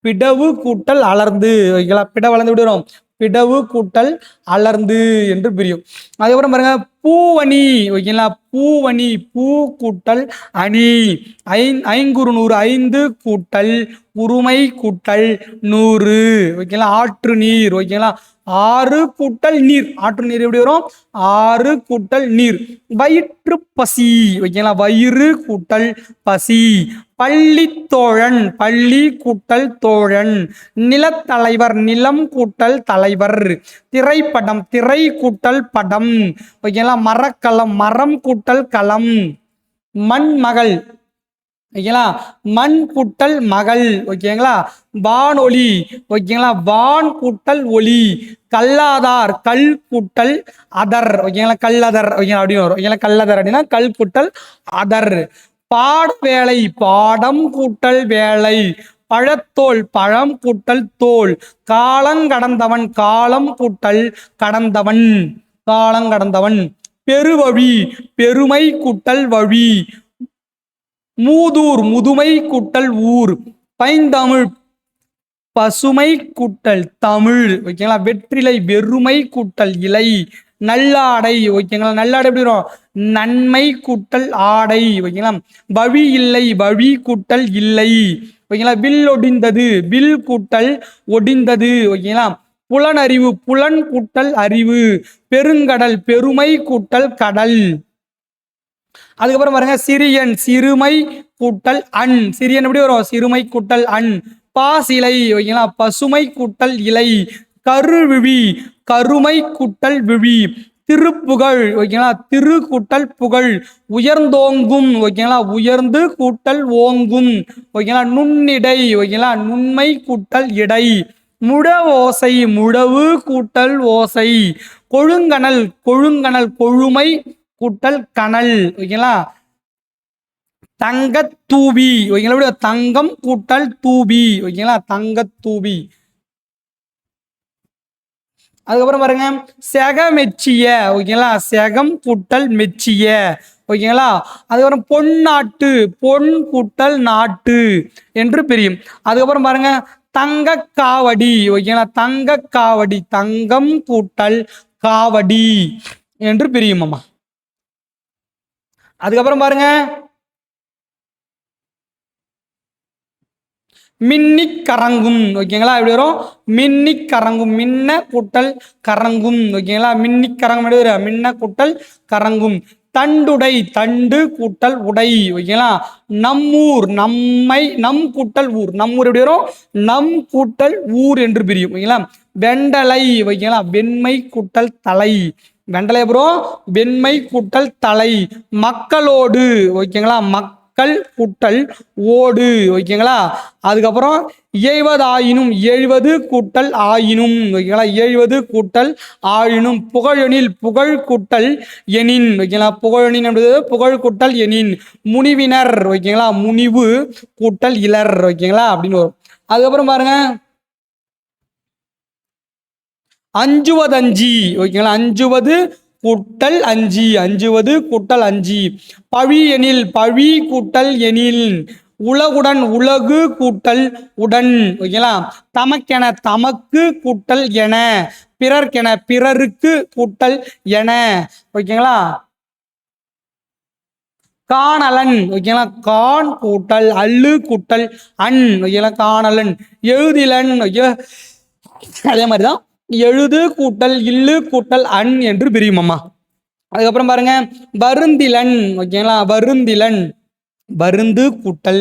பிடவு கூட்டல் அலர்ந்து ஓகேங்களா. பிட வளர்ந்து எப்படி வரும்? பிடவு கூட்டல் அலர்ந்து என்று பிரியும். அதுக்கப்புறம் பாருங்க பூவணி ஓகேங்களா. பூவணி பூ கூட்டல் அணி. ஐங்குறு நூறு ஐந்து கூட்டல் உரிமை கூட்டல் நூறு ஓகேங்களா. ஆற்று நீர் ஓகேங்களா. ஆறு கூட்டல் நீர் ஆற்று நீர் எப்படி வரும்? ஆறு கூட்டல் நீர். வயிற்று பசி ஓகேங்களா. வயிறு கூட்டல் பசி. பள்ளி தோழன் பள்ளி கூட்டல் தோழன். நிலத்தலைவர் நிலம் கூட்டல் தலைவர். திரைப்படம் திரை கூட்டல் படம் ஓகேங்களா. மரக்கலம் மரம் கூட்டல் களம். மண்மகள் ஓகேங்களா. மண் கூட்டல் மகள் ஓகேங்களா. வானொலி ஓகேங்களா. வான் கூட்டல் ஒளி. கல்லாதார் கல் கூட்டல் அதர் ஓகேங்களா. கல்லதர் ஓகேங்களா அப்படின்னு வரும் ஓகேங்களா. கல்லதர் அப்படின்னா கல் கூட்டல் அதர். பாட வேலை பாடம் கூட்டல் வேலை. பழத்தோல் பழம் கூட்டல் தோல். காலங்கடந்தவன் காலம் கூட்டல் கடந்தவன் காலங்கடந்தவன். பெருவழி பெருமை கூட்டல் வழி. மூதூர் முதுமை கூட்டல் ஊர். பைந்தமிழ் பசுமை கூட்டல் தமிழ் ஓகேங்களா. வெற்றிலை வெறுமை கூட்டல் இலை. நல்லாடை ஓகேங்களா. நல்லாடை எப்படி வரும்? நன்மை கூட்டல் ஆடை ஓகேங்களா. வழி இல்லை வழி கூட்டல் இல்லை ஓகேங்களா. வில் ஒடிந்தது வில் கூட்டல் ஒடிந்தது ஓகேங்களா. புலனறிவு புலன் கூட்டல் அறிவு. பெருங்கடல் பெருமை கூட்டல் கடல். அதுக்கப்புறம் பாருங்க சிறியன் சிறுமை கூட்டல் அன். சிறியன் எப்படி வரும்? சிறுமை கூட்டல் அன். பாசிலை ஓகேங்களா. பசுமை கூட்டல் இலை. கருவிழி கருமை கூட்டல் விழி. திருப்புகழ் ஓகேங்களா. திரு கூட்டல் புகழ். உயர்ந்தோங்கும் ஓகேங்களா. உயர்ந்து கூட்டல் ஓங்கும் ஓகேங்களா. நுண்ணிடை ஓகேங்களா. நுண்மை கூட்டல் இடை. முழ ஓசை முழவு கூட்டல் ஓசை. கொழுங்கனல் கொழுங்கனல் கொழுமை கூட்டல் கனல் ஓகேங்களா. தங்கத்தூவி ஓகேங்களா. தங்கம் கூட்டல் தூவி ஓகேங்களா. தங்கத்தூவி. அதுக்கப்புறம் பாருங்க செகமெச்சிய ஓகேங்களா. செகம் கூட்டல் மெச்சிய ஓகேங்களா. அதுக்கப்புறம் பொன்னாட்டு பொன் கூட்டல் நாட்டு என்று பிரியும். அதுக்கப்புறம் பாருங்க தங்க காவடி ஓகேங்களா. தங்க காவடி தங்கம் கூட்டல் காவடி என்று பிரியும் அம்மா. அதுக்கப்புறம் பாருங்க மின்னி கரங்கும் ஓகேங்களா. எப்படி வரும்? மின்னி கரங்கும் மின்ன கூட்டல் கரங்கும் ஓகேங்களா. மின்னி கரங்கும் எப்படி வரும்? மின்ன கூட்டல் கரங்கும். தண்டுடை தண்டு கூட்டல் உடை ஓகேங்களா. நம்மூர் நம்மை நம் கூட்டல் ஊர். நம்மூர் எப்படி வரும்? நம் கூட்டல் ஊர் என்று பிரியும் ஓகேங்களா. வெண்டலை ஓகேங்களா. வெண்மை கூட்டல் தலை. வெண்டலை அப்புறம் வெண்மை கூட்டல் தலை. மக்களோடு ஓகேங்களா. மக்கள் கூட்டல் ஓடு ஓகேங்களா. அதுக்கப்புறம் இயைவதாயினும் எழுவது கூட்டல் ஆயினும் ஓகேங்களா. எழுவது கூட்டல் ஆயினும். புகழெனில் புகழ் கூட்டல் எனின் ஓகேங்களா. புகழெனின் என்பது புகழ் கூட்டல் எனின். முனிவினர் ஓகேங்களா. முனிவு கூட்டல் இலர் ஓகேங்களா அப்படின்னு வரும். அதுக்கப்புறம் பாருங்க அஞ்சுவதஞ்சி ஓகேங்களா. அஞ்சுவது கூட்டல் அஞ்சி அஞ்சுவது கூட்டல் அஞ்சி. பழி எனில் பழி கூட்டல் எனில். உலகுடன் உலகு கூட்டல் உடன் ஓகேங்களா. தமக்கென தமக்கு கூட்டல் என. பிறர்க்கென பிறருக்கு கூட்டல் என ஓகேங்களா. காணலன் ஓகேங்களா. கான் கூட்டல் அல்லு கூட்டல் அன் ஓகேங்களா. காணலன். எழுதிலன் அதே மாதிரிதான் எழுது கூட்டல் இல்லு கூட்டல் அன் என்று பிரியும் அம்மா. அதுக்கப்புறம் பாருங்க வருந்திலன் ஓகேங்களா. வருந்திலன் வருந்து கூட்டல்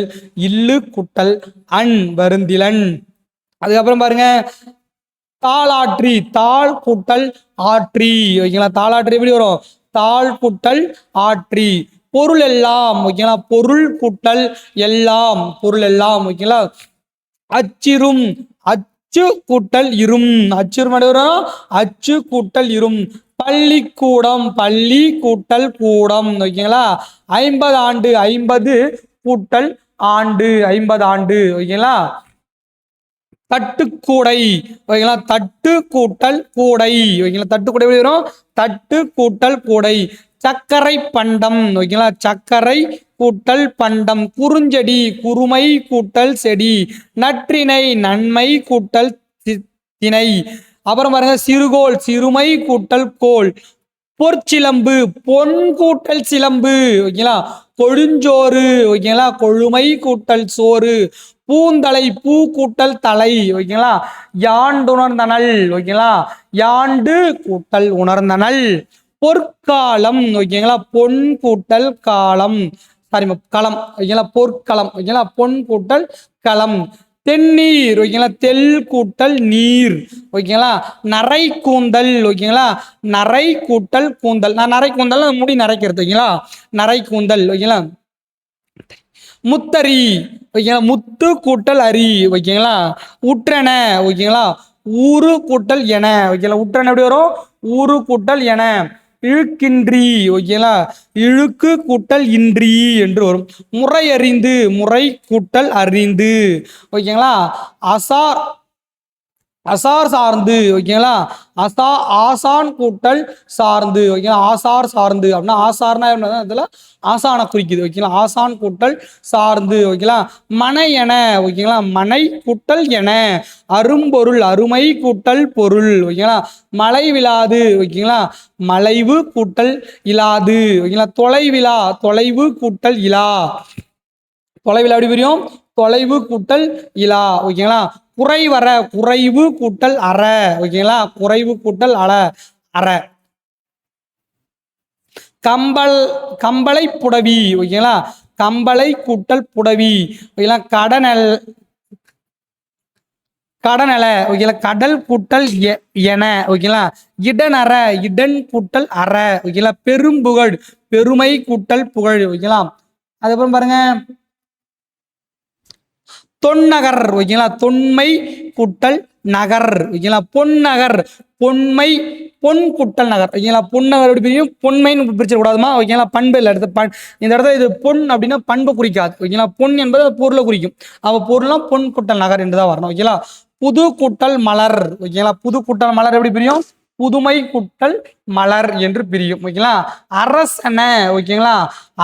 இல்லு கூட்டல் அன் வருந்திலன். அதுக்கப்புறம் பாருங்க தாளாற்றி தாள் கூட்டல் ஆற்றி ஓகேங்களா. தாளாற்றி எப்படி வரும்? தாள் கூட்டல் ஆற்றி. பொருள் எல்லாம் ஓகேங்களா. பொருள் கூட்டல் எல்லாம் பொருள் எல்லாம் ஓகேங்களா. அச்சிரும் அச்சு கூட்டல் இரும், அச்சு வரும், அச்சு கூட்டல் இரும். பள்ளிக்கூடம், பள்ளி கூட்டல் கூடம். ஓகேங்களா? 50 ஆண்டு, 50 கூட்டல் ஆண்டு, 50 ஆண்டு. ஓகேங்களா? தட்டுக்கூடை. ஓகேங்களா? தட்டு கூட்டல் கூடை. ஓகேங்களா? தட்டுக்கூடை வரும், தட்டு கூட்டல் கூடை. சர்க்கரை பண்டம். ஓகேங்களா? சர்க்கரை கூட்டல் பண்டம். குறுஞ்செடி, குறுமை கூட்டல் செடி. நற்றிணை, நன்மை கூட்டல் திணை. அப்புறம் பாருங்க, சிறுகோள், சிறுமை கூட்டல் கோள். பொற்சிலம்பு, பொன் கூட்டல் சிலம்பு. ஓகேங்களா? கொழுஞ்சோறு. ஓகேங்களா? கொழுமை கூட்டல் சோறு. பூந்தலை, பூ கூட்டல் தலை. ஓகேங்களா? யாண்டுணர்ந்தனள். ஓகேங்களா? யாண்டு கூட்டல் உணர்ந்தனள். பொற்காலம். ஓகேங்களா? பொன் கூட்டல் காலம், சாரி களம். ஓகேங்களா? பொற்களம். ஓகேங்களா? பொன் கூட்டல் களம். தென்னீர். ஓகேங்களா? தெல் கூட்டல் நீர். ஓகேங்களா? நரை கூந்தல். ஓகேங்களா? நரை கூட்டல் கூந்தல். நான் நரை கூந்தல் முடி நரைக்கிறது. ஓகேங்களா? நரை கூந்தல். ஓகேங்களா? முத்தரி. ஓகேங்களா? முத்து கூட்டல் அரி. ஓகேங்களா? உற்றன. ஓகேங்களா? ஊரு கூட்டல் என. ஓகேங்களா? உற்றன எப்படி வரும்? ஊரு கூட்டல் என. இழுக்கின்றி. ஓகேங்களா? இழுக்கு கூட்டல் இன்றி என்று வரும். முறை அறிந்து, முறை கூட்டல் அறிந்து. ஓகேங்களா? அசார், அசார் சார்ந்து. ஓகேங்களா? ஆசான் கூட்டல் சார்ந்து. ஓகேங்களா? ஆசார் சார்ந்து அப்படின்னா ஆசார்னா இதுல ஆசான குறிக்குது. ஓகேங்களா? ஆசான் கூட்டல் சார்ந்து. ஓகேங்களா? மனை என. ஓகேங்களா? மனை கூட்டல் என. அரும்பொருள், அருமை கூட்டல் பொருள். ஓகேங்களா? மலை விழாது. ஓகேங்களா? மலைவு கூட்டல் இலாது. ஓகேங்களா? தொலைவிலா, தொலைவு கூட்டல் இலா. தொலைவில் எப்படி புரியும்? தொலைவு கூட்டல் இலா. ஓகேங்களா? குறைவர, குறைவு கூட்டல் அற. ஓகேங்களா? குறைவு கூட்டல் அற. கம்பல், கம்பளை புடவி. ஓகேங்களா? கம்பளை கூட்டல் புடவி. ஓகேங்களா? கடனல், கடனல. ஓகேங்களா? கடல் கூட்டல் என. ஓகேங்களா? இடனற, இடன் கூட்டல் அற. ஓகேங்களா? பெரும்புகழ், பெருமை கூட்டல் புகழ். ஓகேங்களா? அதுக்கப்புறம் பாருங்க, தொன்னகர். ஓகேங்களா? தொன்மை கூட்டல் நகர். ஓகேங்களா? பொன்னகர், பொன்மை, பொன் கூட்டல் நகர். ஓகேங்களா? பொன்னகர் எப்படி பிரியும்? பொன்மைன்னு பிரிச்சிட கூடாதுமா. ஓகேங்களா? பண்பு இல்லை இடத்து இந்த இடத்துல இது பொன் அப்படின்னா பண்பு குறிக்காது. ஓகேங்களா? பொன் என்பது பொருளை குறிக்கும். அவ பொருள்லாம் பொன் கூட்டல் நகர் என்றுதான் வரணும். ஓகேங்களா? புது கூட்டல் மலர். ஓகேங்களா? புது கூட்டல் மலர் எப்படி பிரியும்? புதுமை கூட்டல் மலர் என்று பிரியும். ஓகேங்களா? அரசன. ஓகேங்களா?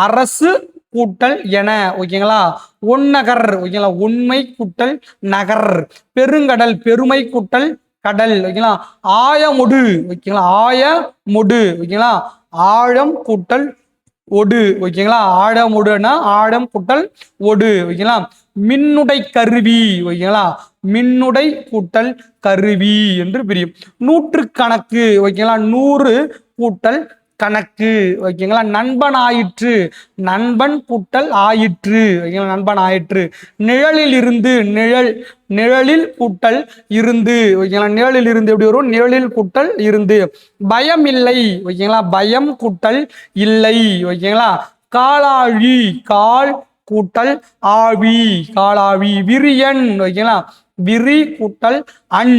அரசு கூட்டல் என. ஓகேங்களா? ஒன்னகர். ஓகேங்களா? உண்மை கூட்டல் நகர். பெருங்கடல், பெருமை கூட்டல் கடல். ஓகேங்களா? ஆயமுடு. ஓகேங்களா? ஆயமுடு. ஓகேங்களா? ஆழம் கூட்டல் ஒடு. ஓகேங்களா? ஆழமுடுனா ஆழம் கூட்டல் ஒடு. ஓகேங்களா? மின்னுடை கருவி. ஓகேங்களா? மின்னுடை கூட்டல் கருவி என்று பிரியும். நூற்றுக்கணக்கு. ஓகேங்களா? 100 கூட்டல் கணக்கு. ஓகேங்களா? நண்பன் ஆயிற்று, நண்பன் கூட்டல் ஆயிற்று. ஓகேங்களா? நண்பன் ஆயிற்று. நிழலில் இருந்து, நிழல், நிழலில் கூட்டல் இருந்து. ஓகேங்களா? நிழலில் இருந்து எப்படி வரும்? நிழலில் கூட்டல் இருந்து. பயம் இல்லை. ஓகேங்களா? பயம் கூட்டல் இல்லை. ஓகேங்களா? காலாழி, கால் கூட்டல் ஆவி, காலாவி. விரியன். ஓகேங்களா? விரி கூட்டல் அண்.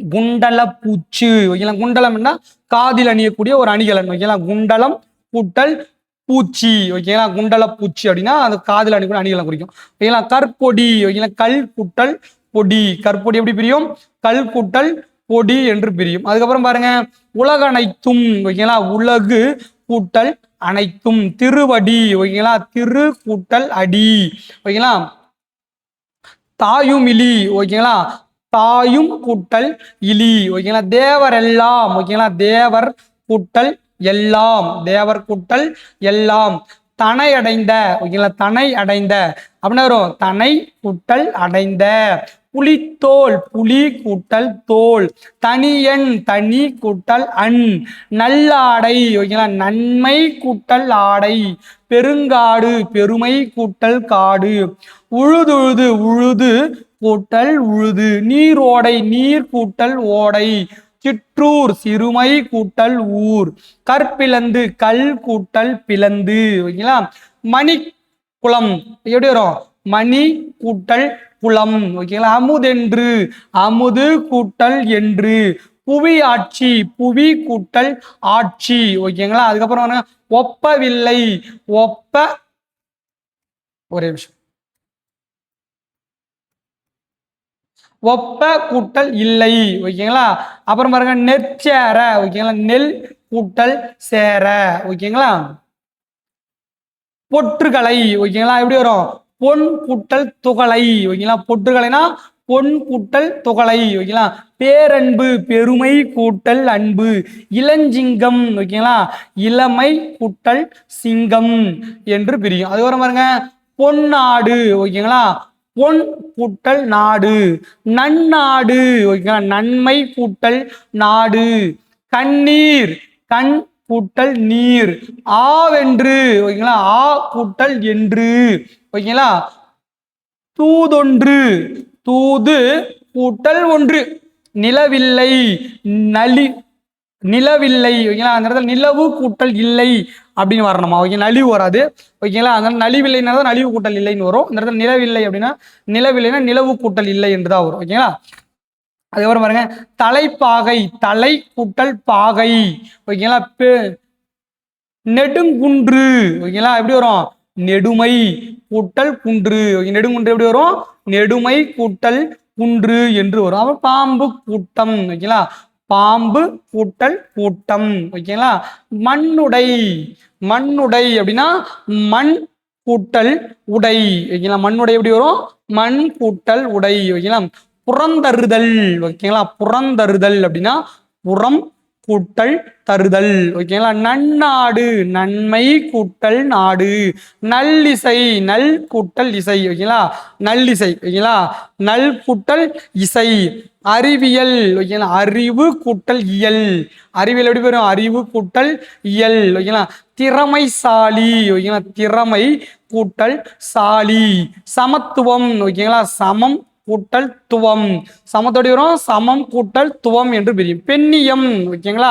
குண்டல பூச்சு. ஓகேங்களா? குண்டலம் என்ன? காதில் அணியக்கூடிய ஒரு அணிகலன். ஓகேங்களா? குண்டலம் கூட்டல் பூச்சி. ஓகேங்களா? குண்டல பூச்சி அப்படின்னா அது காதில் அணிக்கூடிய அணிகலன் குறிக்கும். ஓகேங்களா? கற்பொடி. ஓகேங்களா? கல் கூட்டல் பொடி. கற்பொடி எப்படி பிரியும்? கல் கூட்டல் பொடி என்று பிரியும். அதுக்கப்புறம் பாருங்க, உலக அனைத்தும். ஓகேங்களா? உலகு கூட்டல் அனைத்தும். திருவடி. ஓகேங்களா? திரு கூட்டல் அடி. ஓகேங்களா? தாயுமிலி. ஓகேங்களா? தாயும் கூட்டல் இலி. ஓகேங்களா? தேவர் எல்லாம். ஓகேங்களா? தேவர் கூட்டல் எல்லாம், தேவர் கூட்டல் எல்லாம். தனை அடைந்த. ஓகேங்களா? தனை அடைந்த அப்படின்னா வரும் தனை கூட்டல் அடைந்த. புலித்தோல், புலி கூட்டல் தோல். தனியன், தனி கூட்டல் அன். நல்லாடை. ஓகேங்களா? நன்மை கூட்டல் ஆடை. பெருங்காடு, பெருமை கூட்டல் காடு. உழுதுழுது, உழுது கூட்டல் உழுது. நீரோடை, நீர் கூட்டல் ஓடை. சிற்றூர், சிறுமை கூட்டல் ஊர். கற்பிளந்து, கல் கூட்டல் பிளந்து. ஓகேங்களா? மணி குளம் எப்படி வரும்? மணி கூட்டல் புலம் ஓகேங்களா. அமுதென்று அமுது கூட்டல் என்று. புவி ஆட்சி புவி கூட்டல் ஆட்சி ஓகேங்களா. அதுக்கப்புறம் ஒப்பவில்லை ஒப்ப ஒரே நிமிஷம் ஒப்ப கூட்டல் இல்லை ஓகேங்களா. அப்புறம் பாருங்க நெற்சேர ஓகேங்களா. நெல் கூட்டல் சேர ஓகேங்களா. பொற்றுகளை ஓகேங்களா. எப்படி வரும் பொன் கூட்டல் துகளை ஓகேங்களா. பொற்றுகளைனா பொன் கூட்டல் துகளை ஓகேங்களா. பேரன்பு பெருமை கூட்டல் அன்பு. இளஞ்சிங்கம் ஓகேங்களா. இளமை கூட்டல் சிங்கம் என்று பிரியும். அதுக்கப்புறம் பாருங்க பொன்னாடு ஓகேங்களா. பொன் கூட்டல் நாடு. நன்னாடு ஓகேங்களா. நன்மை கூட்டல் நாடு. கண்ணீர் கண் கூட்டல் நீர். ஆவென்று ஓகேங்களா. ஆ கூட்டல் என்று ஓகேங்களா. தூதொன்று தூது கூட்டல் ஒன்று. நிலவில்லை நலி நிலவில்லை ஓகேங்களா. அந்த இடத்துல நிலவு கூட்டல் இல்லை அப்படின்னு வரணுமா ஓகே. நலிவு வராது ஓகேங்களா. அதனால நலிவில்லைன்னா தான் நலிவு கூட்டல் இல்லைன்னு வரும். இந்த இடத்துல நிலவில்லை அப்படின்னா நிலவில்லைன்னா நிலவு கூட்டல் இல்லை என்று தான் வரும் ஓகேங்களா. அதுக்கப்புறம் பாருங்க தலைப்பாகை தலை கூட்டல் பாகை ஓகேங்களா. நெடுங்குன்று ஓகேங்களா. எப்படி வரும் நெடுமை கூட்டல் குன்று. நெடுங்குன்று எப்படி வரும் நெடுமை கூட்டல் குன்று என்று வரும். அப்புறம் பாம்பு கூட்டம் ஓகேங்களா. பாம்பு கூட்டல் கூட்டம் ஓகேங்களா. மண்ணுடை மண்ணுடை அப்படின்னா மண் கூட்டல் உடை ஓகேங்களா. மண்ணுடை எப்படி வரும் மண் கூட்டல் உடை ஓகேங்களா. புறந்தருதல் ஓகேங்களா. புறந்தருதல் அப்படின்னா புறம் கூட்டல் தருதல் ஓகேங்களா. நன்னாடு நன்மை கூட்டல் நாடு. நல்லிசை நல் கூட்டல் இசை ஓகேங்களா. நல்லிசை ஓகேங்களா. நல் கூட்டல் இசை. அறிவியல் ஓகேங்களா. அறிவு கூட்டல் இயல். அறிவியல் எப்படி வரும் அறிவு கூட்டல் இயல் ஓகேங்களா. திறமைசாலி ஓகேங்களா. திறமை கூட்டல் சாலி. சமத்துவம் ஓகேங்களா. சமம் கூட்டல் துவம். சமத்தோடு வரும் சமம் கூட்டல் துவம் என்று பிரியும். பெண்ணியம் ஓகேங்களா.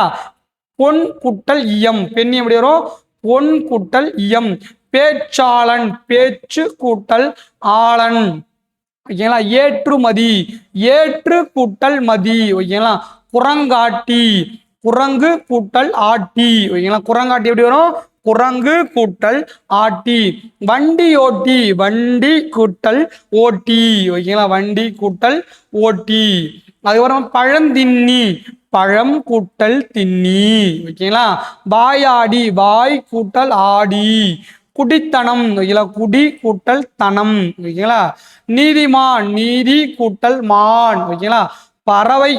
பொன் கூட்டல் இயம். பெண்ணியம் எப்படி வரும் பொன் கூட்டல் இயம். பேச்சாளன் பேச்சு கூட்டல் ஆளன் ஓகேங்களா. ஏற்றுமதி ஏற்று கூட்டல் மதி ஓகேங்களா. குரங்காட்டி குரங்கு கூட்டல் ஆட்டி ஓகேங்களா. குரங்காட்டி எப்படி வரும் குரங்கு கூட்டல் ஆட்டி. வண்டி ஓட்டி வண்டி கூட்டல் ஓட்டி ஓகேங்களா. வண்டி கூட்டல் ஓட்டி. அதுக்கப்புறம் பழந்தின்னி பழம் கூட்டல் தின்னி ஓகேங்களா. வாயாடி வாய் கூட்டல் ஆடி. குடித்தனம் ஓகேங்களா. குடி கூட்டல் தனம் ஓகேங்களா. நீதிமான் நீதி கூட்டல் மான் ஓகேங்களா. பறவை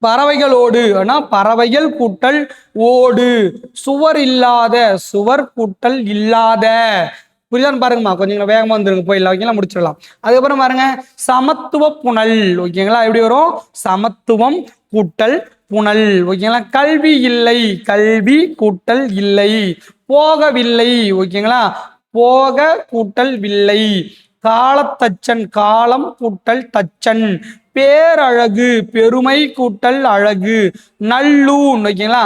பறவைகளோடு பறவைகள் கூட்டல் ஓடு. சுவர் இல்லாத சுவர் கூட்டல் இல்லாத. புரியுதான்னு பாருங்கம்மா. கொஞ்சம் வேகமா வந்துருங்க போயிடலாம் ஓகேங்களா. முடிச்சிடலாம். அதுக்கப்புறம் பாருங்க சமத்துவ புனல் ஓகேங்களா. எப்படி வரும் சமத்துவம் கூட்டல் புனல் ஓகேங்களா. கல்வி இல்லை கல்வி கூட்டல் இல்லை. போகவில்லை ஓகேங்களா. போக கூட்டல் வில்லை. காலத்தச்சன் காலம் கூட்டல் தச்சன். பேரழகு பெருமை கூட்டல் அழகு. நல்லூன் ஓகேங்களா.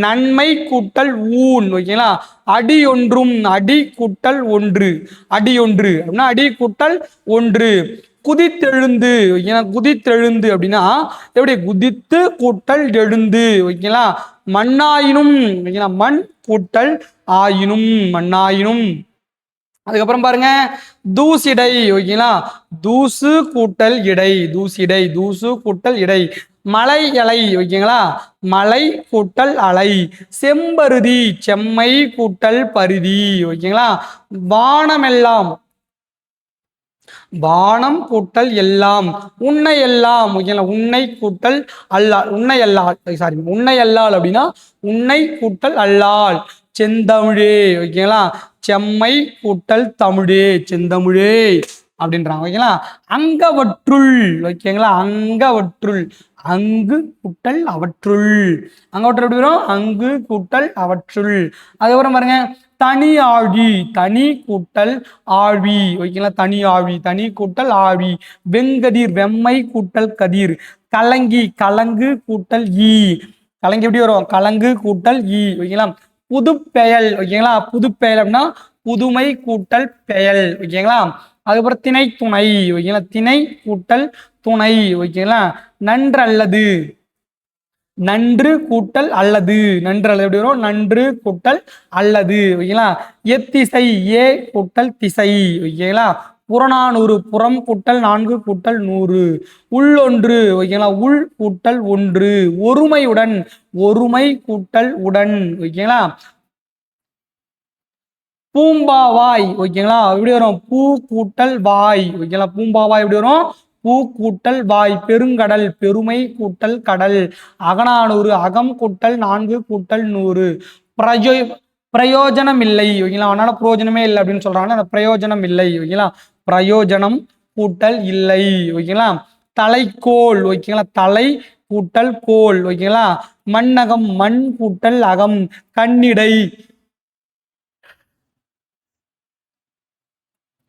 நன்மை கூட்டல் ஊன் ஓகேங்களா. அடி ஒன்றும் அடி கூட்டல் ஒன்று. அடி ஒன்று அப்படின்னா அடி கூட்டல் ஒன்று. குதித்தெழுந்து ஓகேங்களா. குதித்தெழுந்து அப்படின்னா எப்படி குதித்து கூட்டல் எழுந்து ஓகேங்களா. மண்ணாயினும் ஓகேங்களா. மண் கூட்டல் ஆயினும் மண்ணாயினும். அதுக்கப்புறம் பாருங்க தூசிடை ஓகேங்களா. தூசு கூட்டல் இடை தூசிடை தூசு கூட்டல் இடை. மலை இலை ஓகேங்களா. மலை கூட்டல் அலை. செம்பருதி செம்மை கூட்டல் பருதி ஓகேங்களா. வானமெல்லாம் வானம் கூட்டல் எல்லாம். உன்னை எல்லாம் ஓகேங்களா. உன்னை கூட்டல் அல்லால். உன்னை அல்லால் சாரி உன்னை அல்லால் அப்படின்னா உன்னை கூட்டல் அல்லால். செந்தமிழே ஓகேங்களா. செம்மை கூட்டல் தமிழே செந்தமிழே அப்படின்றாங்க ஓகேங்களா. அங்கவற்றுள் ஓகேங்களா. அங்கவற்றுள் அங்கு கூட்டல் அவற்றுள். அங்கவற்றுள் எப்படி வரும் அங்கு கூட்டல் அவற்றுள். அதுக்கப்புறம் பாருங்க தனி ஆழி தனி கூட்டல் ஆழி ஓகேங்களா. தனி ஆழி தனி கூட்டல் ஆழி. வெங்கதிர் வெம்மை கூட்டல் கதிர். கலங்கி கலங்கு கூட்டல் ஈ. கலங்கி எப்படி வரும் கலங்கு கூட்டல் ஈ ஓகேங்களா. புதுப்பெயல் ஓகேங்களா. புதுப்பெயல் அப்படின்னா புதுமை கூட்டல் பெயல் ஓகேங்களா. அதுக்கப்புறம் திணை துணை ஓகேங்களா, திணை கூட்டல் துணை ஓகேங்களா. நன்று அல்லது, நன்று கூட்டல் அல்லது, நன்று அல்லது எப்படி வரும், நன்று கூட்டல் அல்லது ஓகேங்களா. எத்திசை ஏ கூட்டல் திசை ஓகேங்களா. புறநானூறு புறம் கூட்டல் 4 கூட்டல் 100. உள்ளொன்று ஓகேங்களா, உள் கூட்டல் 1. ஒருமையுடன் ஒருமை கூட்டல் உடன் ஓகேங்களா. பூம்பாவாய் ஓகேங்களா, எப்படி வரும், பூ கூட்டல் வாய் ஓகேங்களா. பூம்பாவாய் எப்படி வரும், பூ கூட்டல் வாய். பெருங்கடல் பெருமை கூட்டல் கடல். அகநானூறு அகம் கூட்டல் 4 கூட்டல் 100. பிரயோஜனம் இல்லை ஓகேங்களா, அதனால பிரயோஜனமே இல்லை அப்படின்னு சொல்றாங்க, அந்த பிரயோஜனம் இல்லை ஓகேங்களா. பிரயோஜனம் கூட்டல் இல்லை ஓகேங்களா. தலைக்கோள் ஓகேங்களா, தலை கூட்டல் கோள் ஓகேங்களா. மண்ணகம் மண் கூட்டல் அகம். கண்ணிடை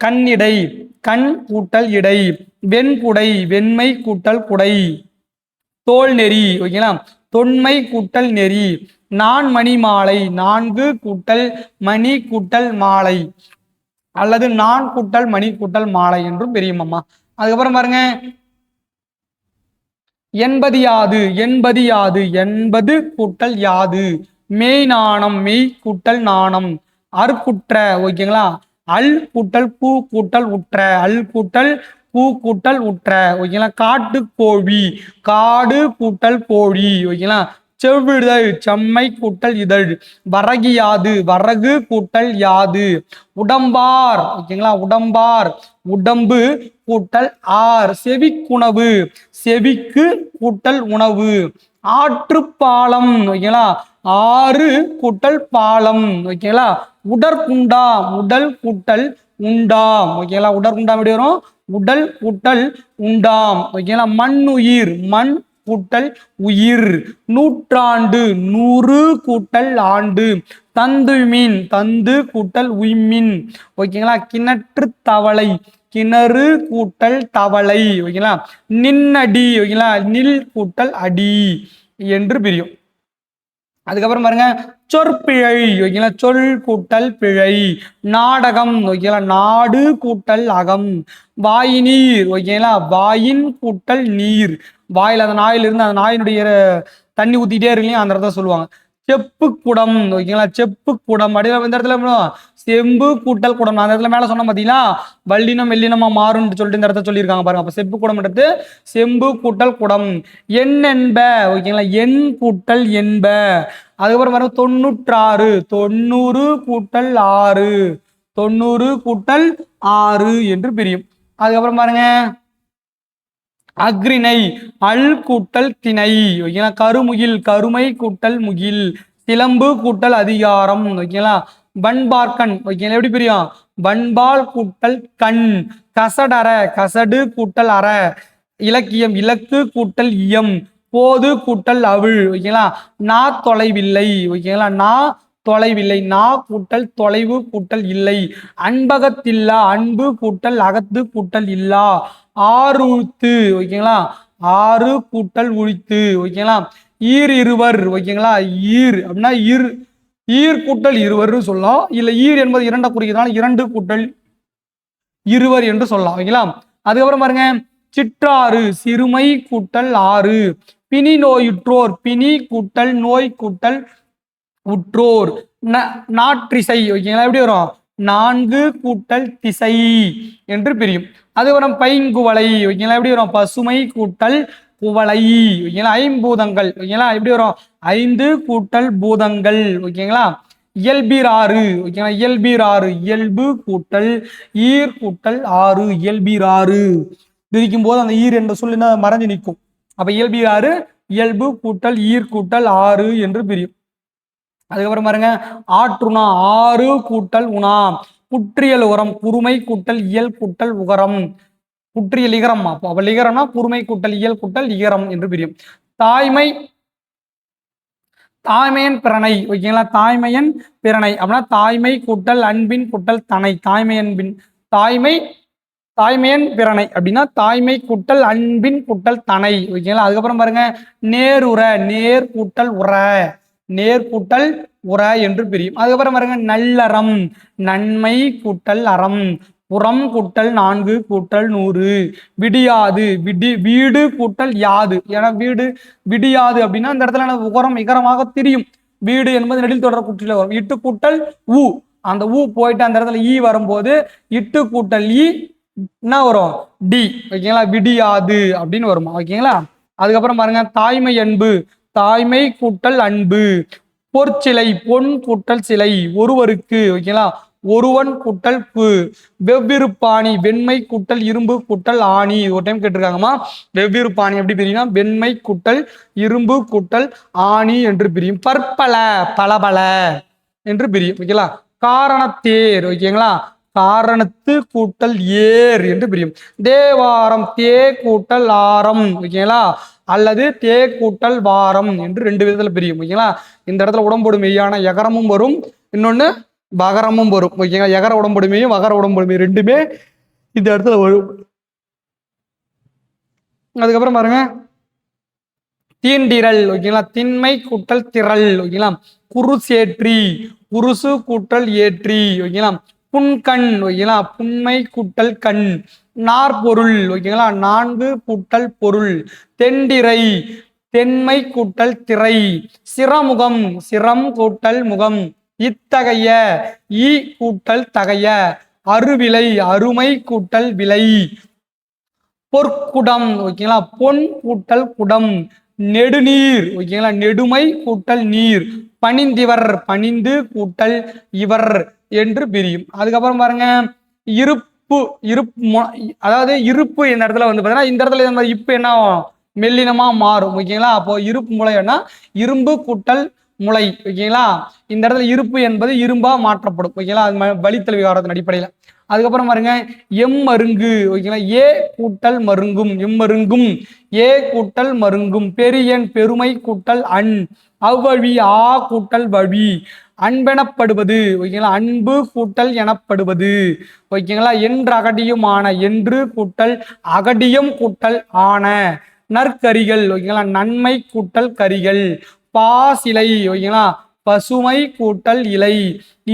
கண்ணிடை கண் கூட்டல் இடை. வெண்குடை வெண்மை கூட்டல் குடை. தோல் நெறி ஓகேங்களா, தொன்மை கூட்டல் நெறி. நான்மணி மாலை 4 கூட்டல் மணி கூட்டல் மாலை, அல்லது நான் கூட்டல் மணி கூட்டல் மாலை என்றும் பெரியும் அம்மா. அதுக்கப்புறம் பாருங்க, என்பது யாது, என்பது யாது, என்பது கூட்டல் யாது. மெய் நாணம் மெய் கூட்டல் நாணம். அற்குற்ற ஓகேங்களா, அல் கூட்டல் பூ கூட்டல் உற்ற, அல் கூட்டல் பூ கூட்டல் உற்ற ஓகேங்களா. காட்டு கோழி காடு கூட்டல் கோழி ஓகேங்களா. செவ்விதழ் செம்மை கூட்டல் இதழ். வரகு யாது வரகு கூட்டல் யாது. உடம்பார் ஓகேங்களா, உடம்பார் உடம்பு கூட்டல் ஆர். செவிக்குணவு செவிக்கு கூட்டல் உணவு. ஆற்றுப்பாலம் ஓகேங்களா, ஆறு கூட்டல் பாலம் ஓகேங்களா. உடற்குண்டாம் உடல் கூட்டல் உண்டாம் ஓகேங்களா. உடற்குண்டாம் எப்படி வரும், உடல் கூட்டல் உண்டாம் ஓகேங்களா. மண்ணுயிர் மண் கூட்டல் உயிர். நூற்றாண்டு 100 கூட்டல் ஆண்டு. தந்து மீன் தந்து கூட்டல் உய்மின் ஓகேங்களா. கிணற்று தவளை கிணறு கூட்டல் தவளை ஓகேங்களா. நின்னடி ஓகேங்களா, நில் கூட்டல் அடி என்று பிரியும். அதுக்கப்புறம் பாருங்க, சொற்பிழை ஓகேங்களா, சொல் கூட்டல் பிழை. நாடகம் ஓகேங்களா, நாடு கூட்டல் அகம். வாயினீர் ஓகேங்களா, வாயின் கூட்டல் நீர். வாயில் அந்த நாயிலிருந்து அந்த நாயினுடைய தண்ணி ஊத்திட்டே இருக்கீங்க, அந்த இடத்த சொல்லுவாங்க. செப்பு குடம் ஓகேங்களா, செப்பு குடம். அப்படியே இந்த இடத்துல செம்பு கூட்டல் குடம், அந்த இடத்துல மேல சொன்ன பாத்தீங்களா, வல்லினம் வெள்ளினமா மாறும்னு சொல்லிட்டு இந்த இடத்த சொல்லியிருக்காங்க பாருங்க. அப்ப செப்பு குடம்ன்றது செம்பு கூட்டல் குடம். எண் என்ப ஓகேங்களா, எண் கூட்டல் என்ப. அதுக்கப்புறம் பாருங்க, 96 90 கூட்டல் 6 90 கூட்டல் 6 என்று பிரியும். அதுக்கப்புறம் பாருங்க, அக்ரிணை அல் கூட்டல் திணை ஓகேங்களா. கருமுகில் கருமை கூட்டல் முகில். சிலம்பு கூட்டல் அதிகாரம் ஓகேங்களா. வன்பார்க்கன் ஓகேங்களா, எப்படி பிரியும், வன்பால் கூட்டல் கண். கசடற கசடு கூட்டல் அற. இலக்கியம் இலக்கு கூட்டல் இயம். போது கூட்டல் அவிழ் ஓகேங்களா. நா தொலைவில்லை ஓகேங்களா, நா தொலைவில்லை. நா கூட்டல் தொலைவு கூட்டல் இல்லை. அன்பகத்தில்லா அன்பு கூட்டல் அகத்து கூட்டல் இல்லா. ஆறுத்து ஓகேங்களா, ஆறு கூட்டல் உழித்து ஓகேங்களா. ஈர் இருவர் ஓகேங்களா, ஈர் அப்படின்னா ஈர் கூட்டல் இருவர் சொல்லலாம், இல்ல ஈர் என்பது இரண்டை குறிக்கிறதுனால 2 கூட்டல் இருவர் என்று சொல்லலாம் ஓகேங்களா. அதுக்கப்புறம் பாருங்க, சிற்றாறு சிறுமை கூட்டல் ஆறு. பிணி நோயுற்றோர் பிணி கூட்டல் நோய் கூட்டல் உற்றோர். நாற்றிசை ஓகேங்களா, எப்படி வரும், 4 கூட்டல் திசை என்று பிரியும். அதுக்கப்புறம் பைங்குவளை ஓகேங்களா, எப்படி வரும், பசுமை கூட்டல் குவளை ஓகேங்களா. ஐம்பூதங்கள் ஓகேங்களா, எப்படி வரும், 5 கூட்டல் பூதங்கள் ஓகேங்களா. இயல்பீராறு ஓகேங்களா, இயல்பீராறு இயல்பு கூட்டல் ஈர் கூட்டல் ஆறு. இயல்பீராறு பிரிக்கும் போது அந்த ஈர் என்ற சொல் என்ன மறைஞ்சு நிற்கும். அப்ப இயல்பீராறு இயல்பு கூட்டல் ஈர் கூட்டல் ஆறு என்று பிரியும். அதுக்கப்புறம் பாருங்க, ஆற்றுணா 6 கூட்டல் உணா. குற்றியல் உரம் குறுமை கூட்டல் இயல் கூட்டல் உகரம். குற்றியல் இகரம், அப்ப லிகரம்னா குறுமை கூட்டல் இயல் கூட்டல் இகரம் என்று பிரியும். தாய்மை தாய்மையன் பிரணை ஓகேங்களா, தாய்மையன் பிரணை அப்படின்னா தாய்மை கூட்டல் அன்பின் கூட்டல் தனை. தாய்மையன்பின் தாய்மையன் பிரணை அப்படின்னா தாய்மை கூட்டல் அன்பின் கூட்டல் தனை ஓகேங்களா. அதுக்கப்புறம் பாருங்க, நேருற நேர் கூட்டல் உற. நேர் கூட்டல் உற என்று பிரியும். அதுக்கப்புறம் பாருங்க, நல்லறம் நன்மை கூட்டல் அறம். புறம் கூட்டல் 4 கூட்டல் 100. விடியாது வீடு கூட்டல் யாது. ஏன்னா வீடு விடியாது அப்படின்னா இந்த இடத்துல எனக்கு உகரம் இகரமாக தெரியும். வீடு என்பது நெடில் தொடர் குற்றில வரும். இட்டு கூட்டல் ஊ, அந்த ஊ போயிட்டு அந்த இடத்துல ஈ வரும்போது இட்டு கூட்டல் ஈ என்ன வரும்? டி. ஓகேங்களா? விடியாது அப்படின்னு வருமா? ஓகேங்களா? அதுக்கப்புறம் பாருங்க, தாய்மை அன்பு, தாய்மை கூட்டல் அன்பு. பொற்சிலை, பொன் கூட்டல் சிலை, ஒருவருக்கு. ஓகேங்களா? ஒருவன் கூட்டல் கு. வெவ்விருப்பாணி, வெண்மை கூட்டல் இரும்பு கூட்டல் ஆணி. ஒரு டைம் கேட்டிருக்காங்கம்மா. வெவ்விருப்பாணி எப்படி பிரியும்னா வெண்மை கூட்டல் இரும்பு கூட்டல் ஆணி என்று பிரியும். பற்பல, பலபல என்று பிரியும். ஓகேங்களா? காரணத்தேர். ஓகேங்களா? காரணத்து கூட்டல் ஏர் என்று பிரியும். தேவாரம், தே கூட்டல் ஆரம். ஓகேங்களா? அல்லது தே கூட்டல் வாரம் என்று 2 விதத்துல பிரியும். ஓகேங்களா? இந்த இடத்துல உடம்போடு மெய்யான எகரமும் வரும், இன்னொன்னு வகரமும் வரும். ஓகேங்களா? எகர உடம்பொடுமையும் வகர உடம்பொடுமையும் ரெண்டுமே இந்த இடத்துல வரும். அதுக்கப்புறம் பாருங்க, தீண்டிரல். ஓகேங்களா? திண்மை கூட்டல் திரள். ஓகேங்களா? குருசேற்றி, குருசு கூட்டல் ஏற்றி. ஓகேங்களா? புன்கண். ஓகேங்களா? புன்மை கூட்டல் கண். நாற்பொருள். ஓகேங்களா? 4 கூட்டல் பொருள். தெண்டிரை, தென்மை கூட்டல் திரை. சிரமுகம், சிரம் கூட்டல் முகம். இத்தகைய, ஈ கூட்டல் தகைய. அருவிலை, அருமை கூட்டல் விலை. பொற்குடம். ஓகேங்களா? பொன் கூட்டல் குடம். நெடுநீர். ஓகேங்களா? நெடுமை கூட்டல் நீர். பணிந்திவர், பணிந்து கூட்டல் இவர் என்று பிரியும். அதுக்கப்புறம் பாருங்க, இருப்பு, அதாவது இருப்பு இந்த இடத்துல வந்து பாத்தீங்கன்னா இந்த இடத்துல இந்த மாதிரி இப்பு என்ன மெல்லினமா மாறும். ஓகேங்களா? அப்போ இருப்பு முளைன்னா இரும்பு கூட்டல் முளை. ஓகேங்களா? இந்த இடத்துல இருப்பு என்பது இரும்பா மாற்றப்படும். ஓகேங்களா? அது வழித்தல் விகாரத்தின் அடிப்படையில். அதுக்கப்புறம் பாருங்க, எம்மருங்கு. ஓகேங்களா? ஏ கூட்டல் மருங்கும், எம்மருங்கும். ஏ கூட்டல் மருங்கும். பெரியன், பெருமை கூட்டல் அன். அவ்வழி, ஆ கூட்டல் வழி. அன்பெனப்படுவது. ஓகேங்களா? அன்பு கூட்டல் எனப்படுவது. ஓகேங்களா? என்று அகடியுமான, என்று கூட்டல் அகடியும் கூட்டல் ஆன. நற்கரிகள். ஓகேங்களா? நன்மை கூட்டல் கரிகள். பாசிலை. ஓகேங்களா? பசுமை கூட்டல் இலை.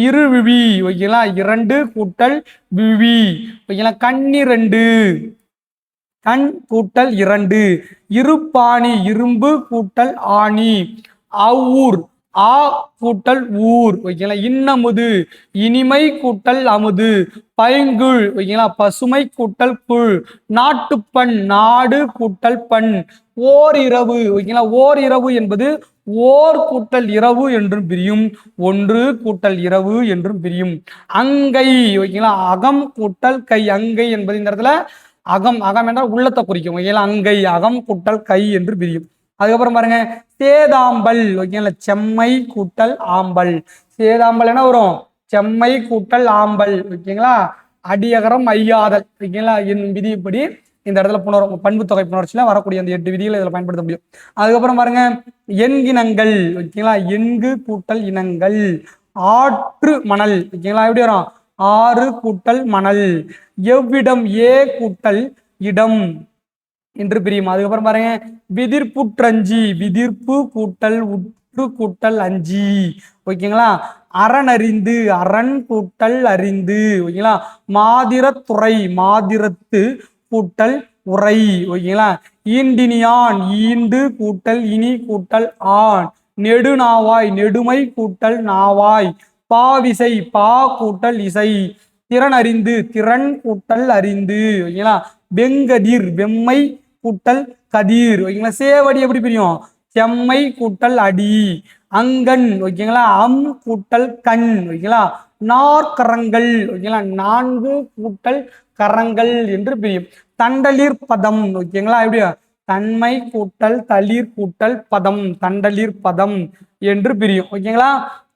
இருவிழி. ஓகேங்களா? 2 கூட்டல் விழி. ஓகேங்களா? கண்ணிரண்டு, கண் கூட்டல் 2. இருப்பாணி, இரும்பு கூட்டல் ஆணி. அவ்வூர், ஆ கூட்டல் ஊர். ஓகேங்களா? இன்னமுது, இனிமை கூட்டல் அமுது. பைங்குள். ஓகேங்களா? பசுமை கூட்டல் குள். நாட்டுப்பண், நாடு கூட்டல் பண். ஓர் இரவு. ஓகேங்களா? ஓர் இரவு என்பது ஓர் கூட்டல் இரவு என்றும் பிரியும், ஒன்று கூட்டல் இரவு என்றும் பிரியும். அங்கை. ஓகேங்களா? அகம் கூட்டல் கை. அங்கை என்பது இந்த இடத்துல அகம், அகம் என்றால் உள்ளத்தை குறிக்கும். ஓகேங்களா? அங்கை, அகம் கூட்டல் கை என்று பிரியும். அதுக்கப்புறம் பாருங்க, சேதாம்பல். ஓகேங்களா? செம்மை கூட்டல் ஆம்பல். சேதாம்பல் என்ன வரும்? செம்மை கூட்டல் ஆம்பல். ஓகேங்களா? அடியகரம் ஐயாதல். ஓகேங்களா? என் விதிப்படி இந்த இடத்துல பண்பு தொகை புணர்ச்சியில வரக்கூடிய அந்த 8 விதிகளை இதில் பயன்படுத்த முடியும். அதுக்கப்புறம் பாருங்க, எண்கினங்கள். ஓகேங்களா? எண்கு கூட்டல் இனங்கள். ஆற்று மணல். ஓகேங்களா? எப்படி வரும்? ஆறு கூட்டல் மணல். எவ்விடம், ஏ கூட்டல் இடம் என்று பிரியும். அதுக்கப்புறம் பாருங்க, விதிர்ப்புற்றஞ்சி. விதிர்ப்பு கூட்டல் உற்று கூட்டல் அஞ்சி. ஓகேங்களா? அறனறிந்து, அரண் கூட்டல் அறிந்து. ஓகேங்களா? மாதிரத்துறை, மாதிரத்து கூட்டல் உரை. ஓகேங்களா? ஈண்டினியான், ஈண்டு கூட்டல் இனி கூட்டல் ஆண். நெடுநாவாய், நெடுமை கூட்டல் நாவாய். பாவிசை, பா கூட்டல் இசை. திறன் அறிந்து, திறன் கூட்டல் அறிந்து. ஓகேங்களா? வெங்கதிர், வெம்மை கூட்டல் கதிர். ஓகேங்களா? சேவடி எப்படி பிரியும்? செம்மை கூட்டல் அடி. அங்கண். ஓகேங்களா? அம் கூட்டல் கண். ஓகேங்களா? நாற்கரங்கள். ஓகேங்களா? 4 கூட்டல் கரங்கள் என்று பிரியும். தண்டலிர் பதம். ஓகேங்களா? எப்படி? தன்மை கூட்டல் தளிர் கூட்டல் பதம், தண்டலிர் பதம் என்று பிரியும். ஓகேங்களா?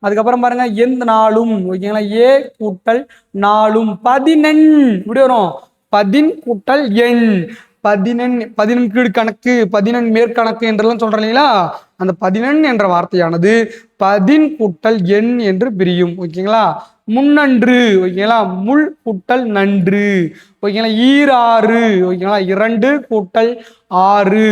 அதுக்கப்புறம் பாருங்க, எந்த நாளும். ஓகேங்களா? ஏ கூட்டல் நாளும். 14 இப்படி வரும், 10 கூட்டல் எண். 14 கீழ்கணக்கு, 14 மேற்கணக்கு என்றெல்லாம் சொல்றேன் இல்லைங்களா? அந்த 14 என்ற வார்த்தையானது 10 கூட்டல் எண் என்று பிரியும். ஓகேங்களா? முன்னன்று. ஓகேங்களா? முள் கூட்டல் நன்று. ஓகேங்களா? ஈராறு. ஓகேங்களா? 2 கூட்டல் 6.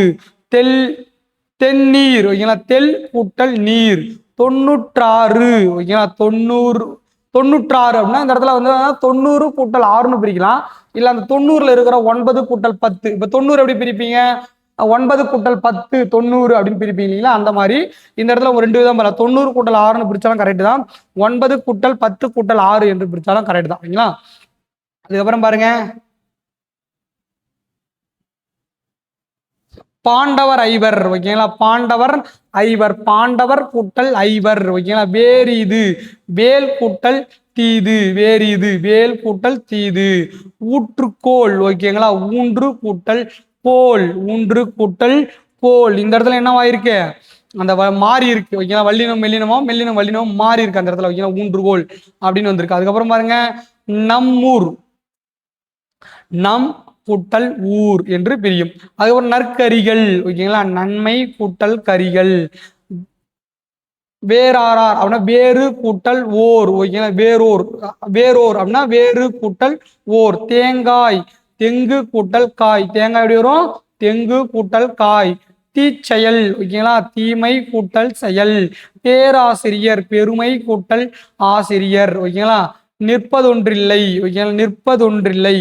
தென்னீர். ஓகேங்களா? தெல் கூட்டல் நீர். 96. ஓகேங்களா? 90, 96 அப்படின்னா இந்த இடத்துல வந்து 90 கூட்டல் 6ன்னு பிரிக்கலாம். இல்ல அந்த 90ல இருக்கிற 9 கூட்டல் 10. இப்ப 90 எப்படி பிரிப்பீங்க? 9 கூட்டல் 10 90 அப்படின்னு பிரிப்பீங்க இல்லைங்களா? அந்த மாதிரி இந்த இடத்துல ஒரு 2 விதம் பண்ணலாம். 90 கூட்டல் 6ன்னு பிரிச்சாலும் கரெக்ட் தான். 9 கூட்டல் 10 கூட்டல் 6 என்று பிரிச்சாலும் கரெக்ட் தான். சரிங்களா? அதுக்கப்புறம் பாருங்க, பாண்டவர் ஐவர். ஓகேங்களா? பாண்டவர் ஐவர். பாண்டவர் கூட்டல் ஐவர். ஓகேங்களா? வேறு இது வேல் கூட்டல் தீது. வேறு இது வேல் கூட்டல் தீது. ஊற்றுக்கோள். ஓகேங்களா? ஊன்று கூட்டல் கோல். ஊன்று கூட்டல் கோல். இந்த இடத்துல என்னவாயிருக்கு? அந்த மாறி இருக்கு. ஓகேங்களா? வல்லினம் மெல்லினமும் மெல்லினம் வல்லினமும் மாறி இருக்கு அந்த இடத்துல. ஓகேங்களா? ஊன்றுகோல் அப்படின்னு வந்திருக்கு. அதுக்கப்புறம் பாருங்க, நம்மூர். நம் கூட்டல் ஊர் என்று பிரியும். அதுக்கப்புறம் நற்கரிகள். ஓகேங்களா? நன்மை கூட்டல் கரிகள். வேறாரார் அப்படின்னா வேறு கூட்டல் ஓர். ஓகேங்களா? வேறோர். வேறோர் அப்படின்னா வேறு கூட்டல் ஓர். தேங்காய். தெங்கு கூட்டல் காய். தேங்காய் எப்படி வரும்? தெங்கு கூட்டல் காய். தீச்செயல். ஓகேங்களா? தீமை கூட்டல் செயல். பேராசிரியர். பெருமை கூட்டல் ஆசிரியர். ஓகேங்களா? நிற்பதொன்றில்லை. ஓகேங்களா? நிற்பதொன்றில்லை.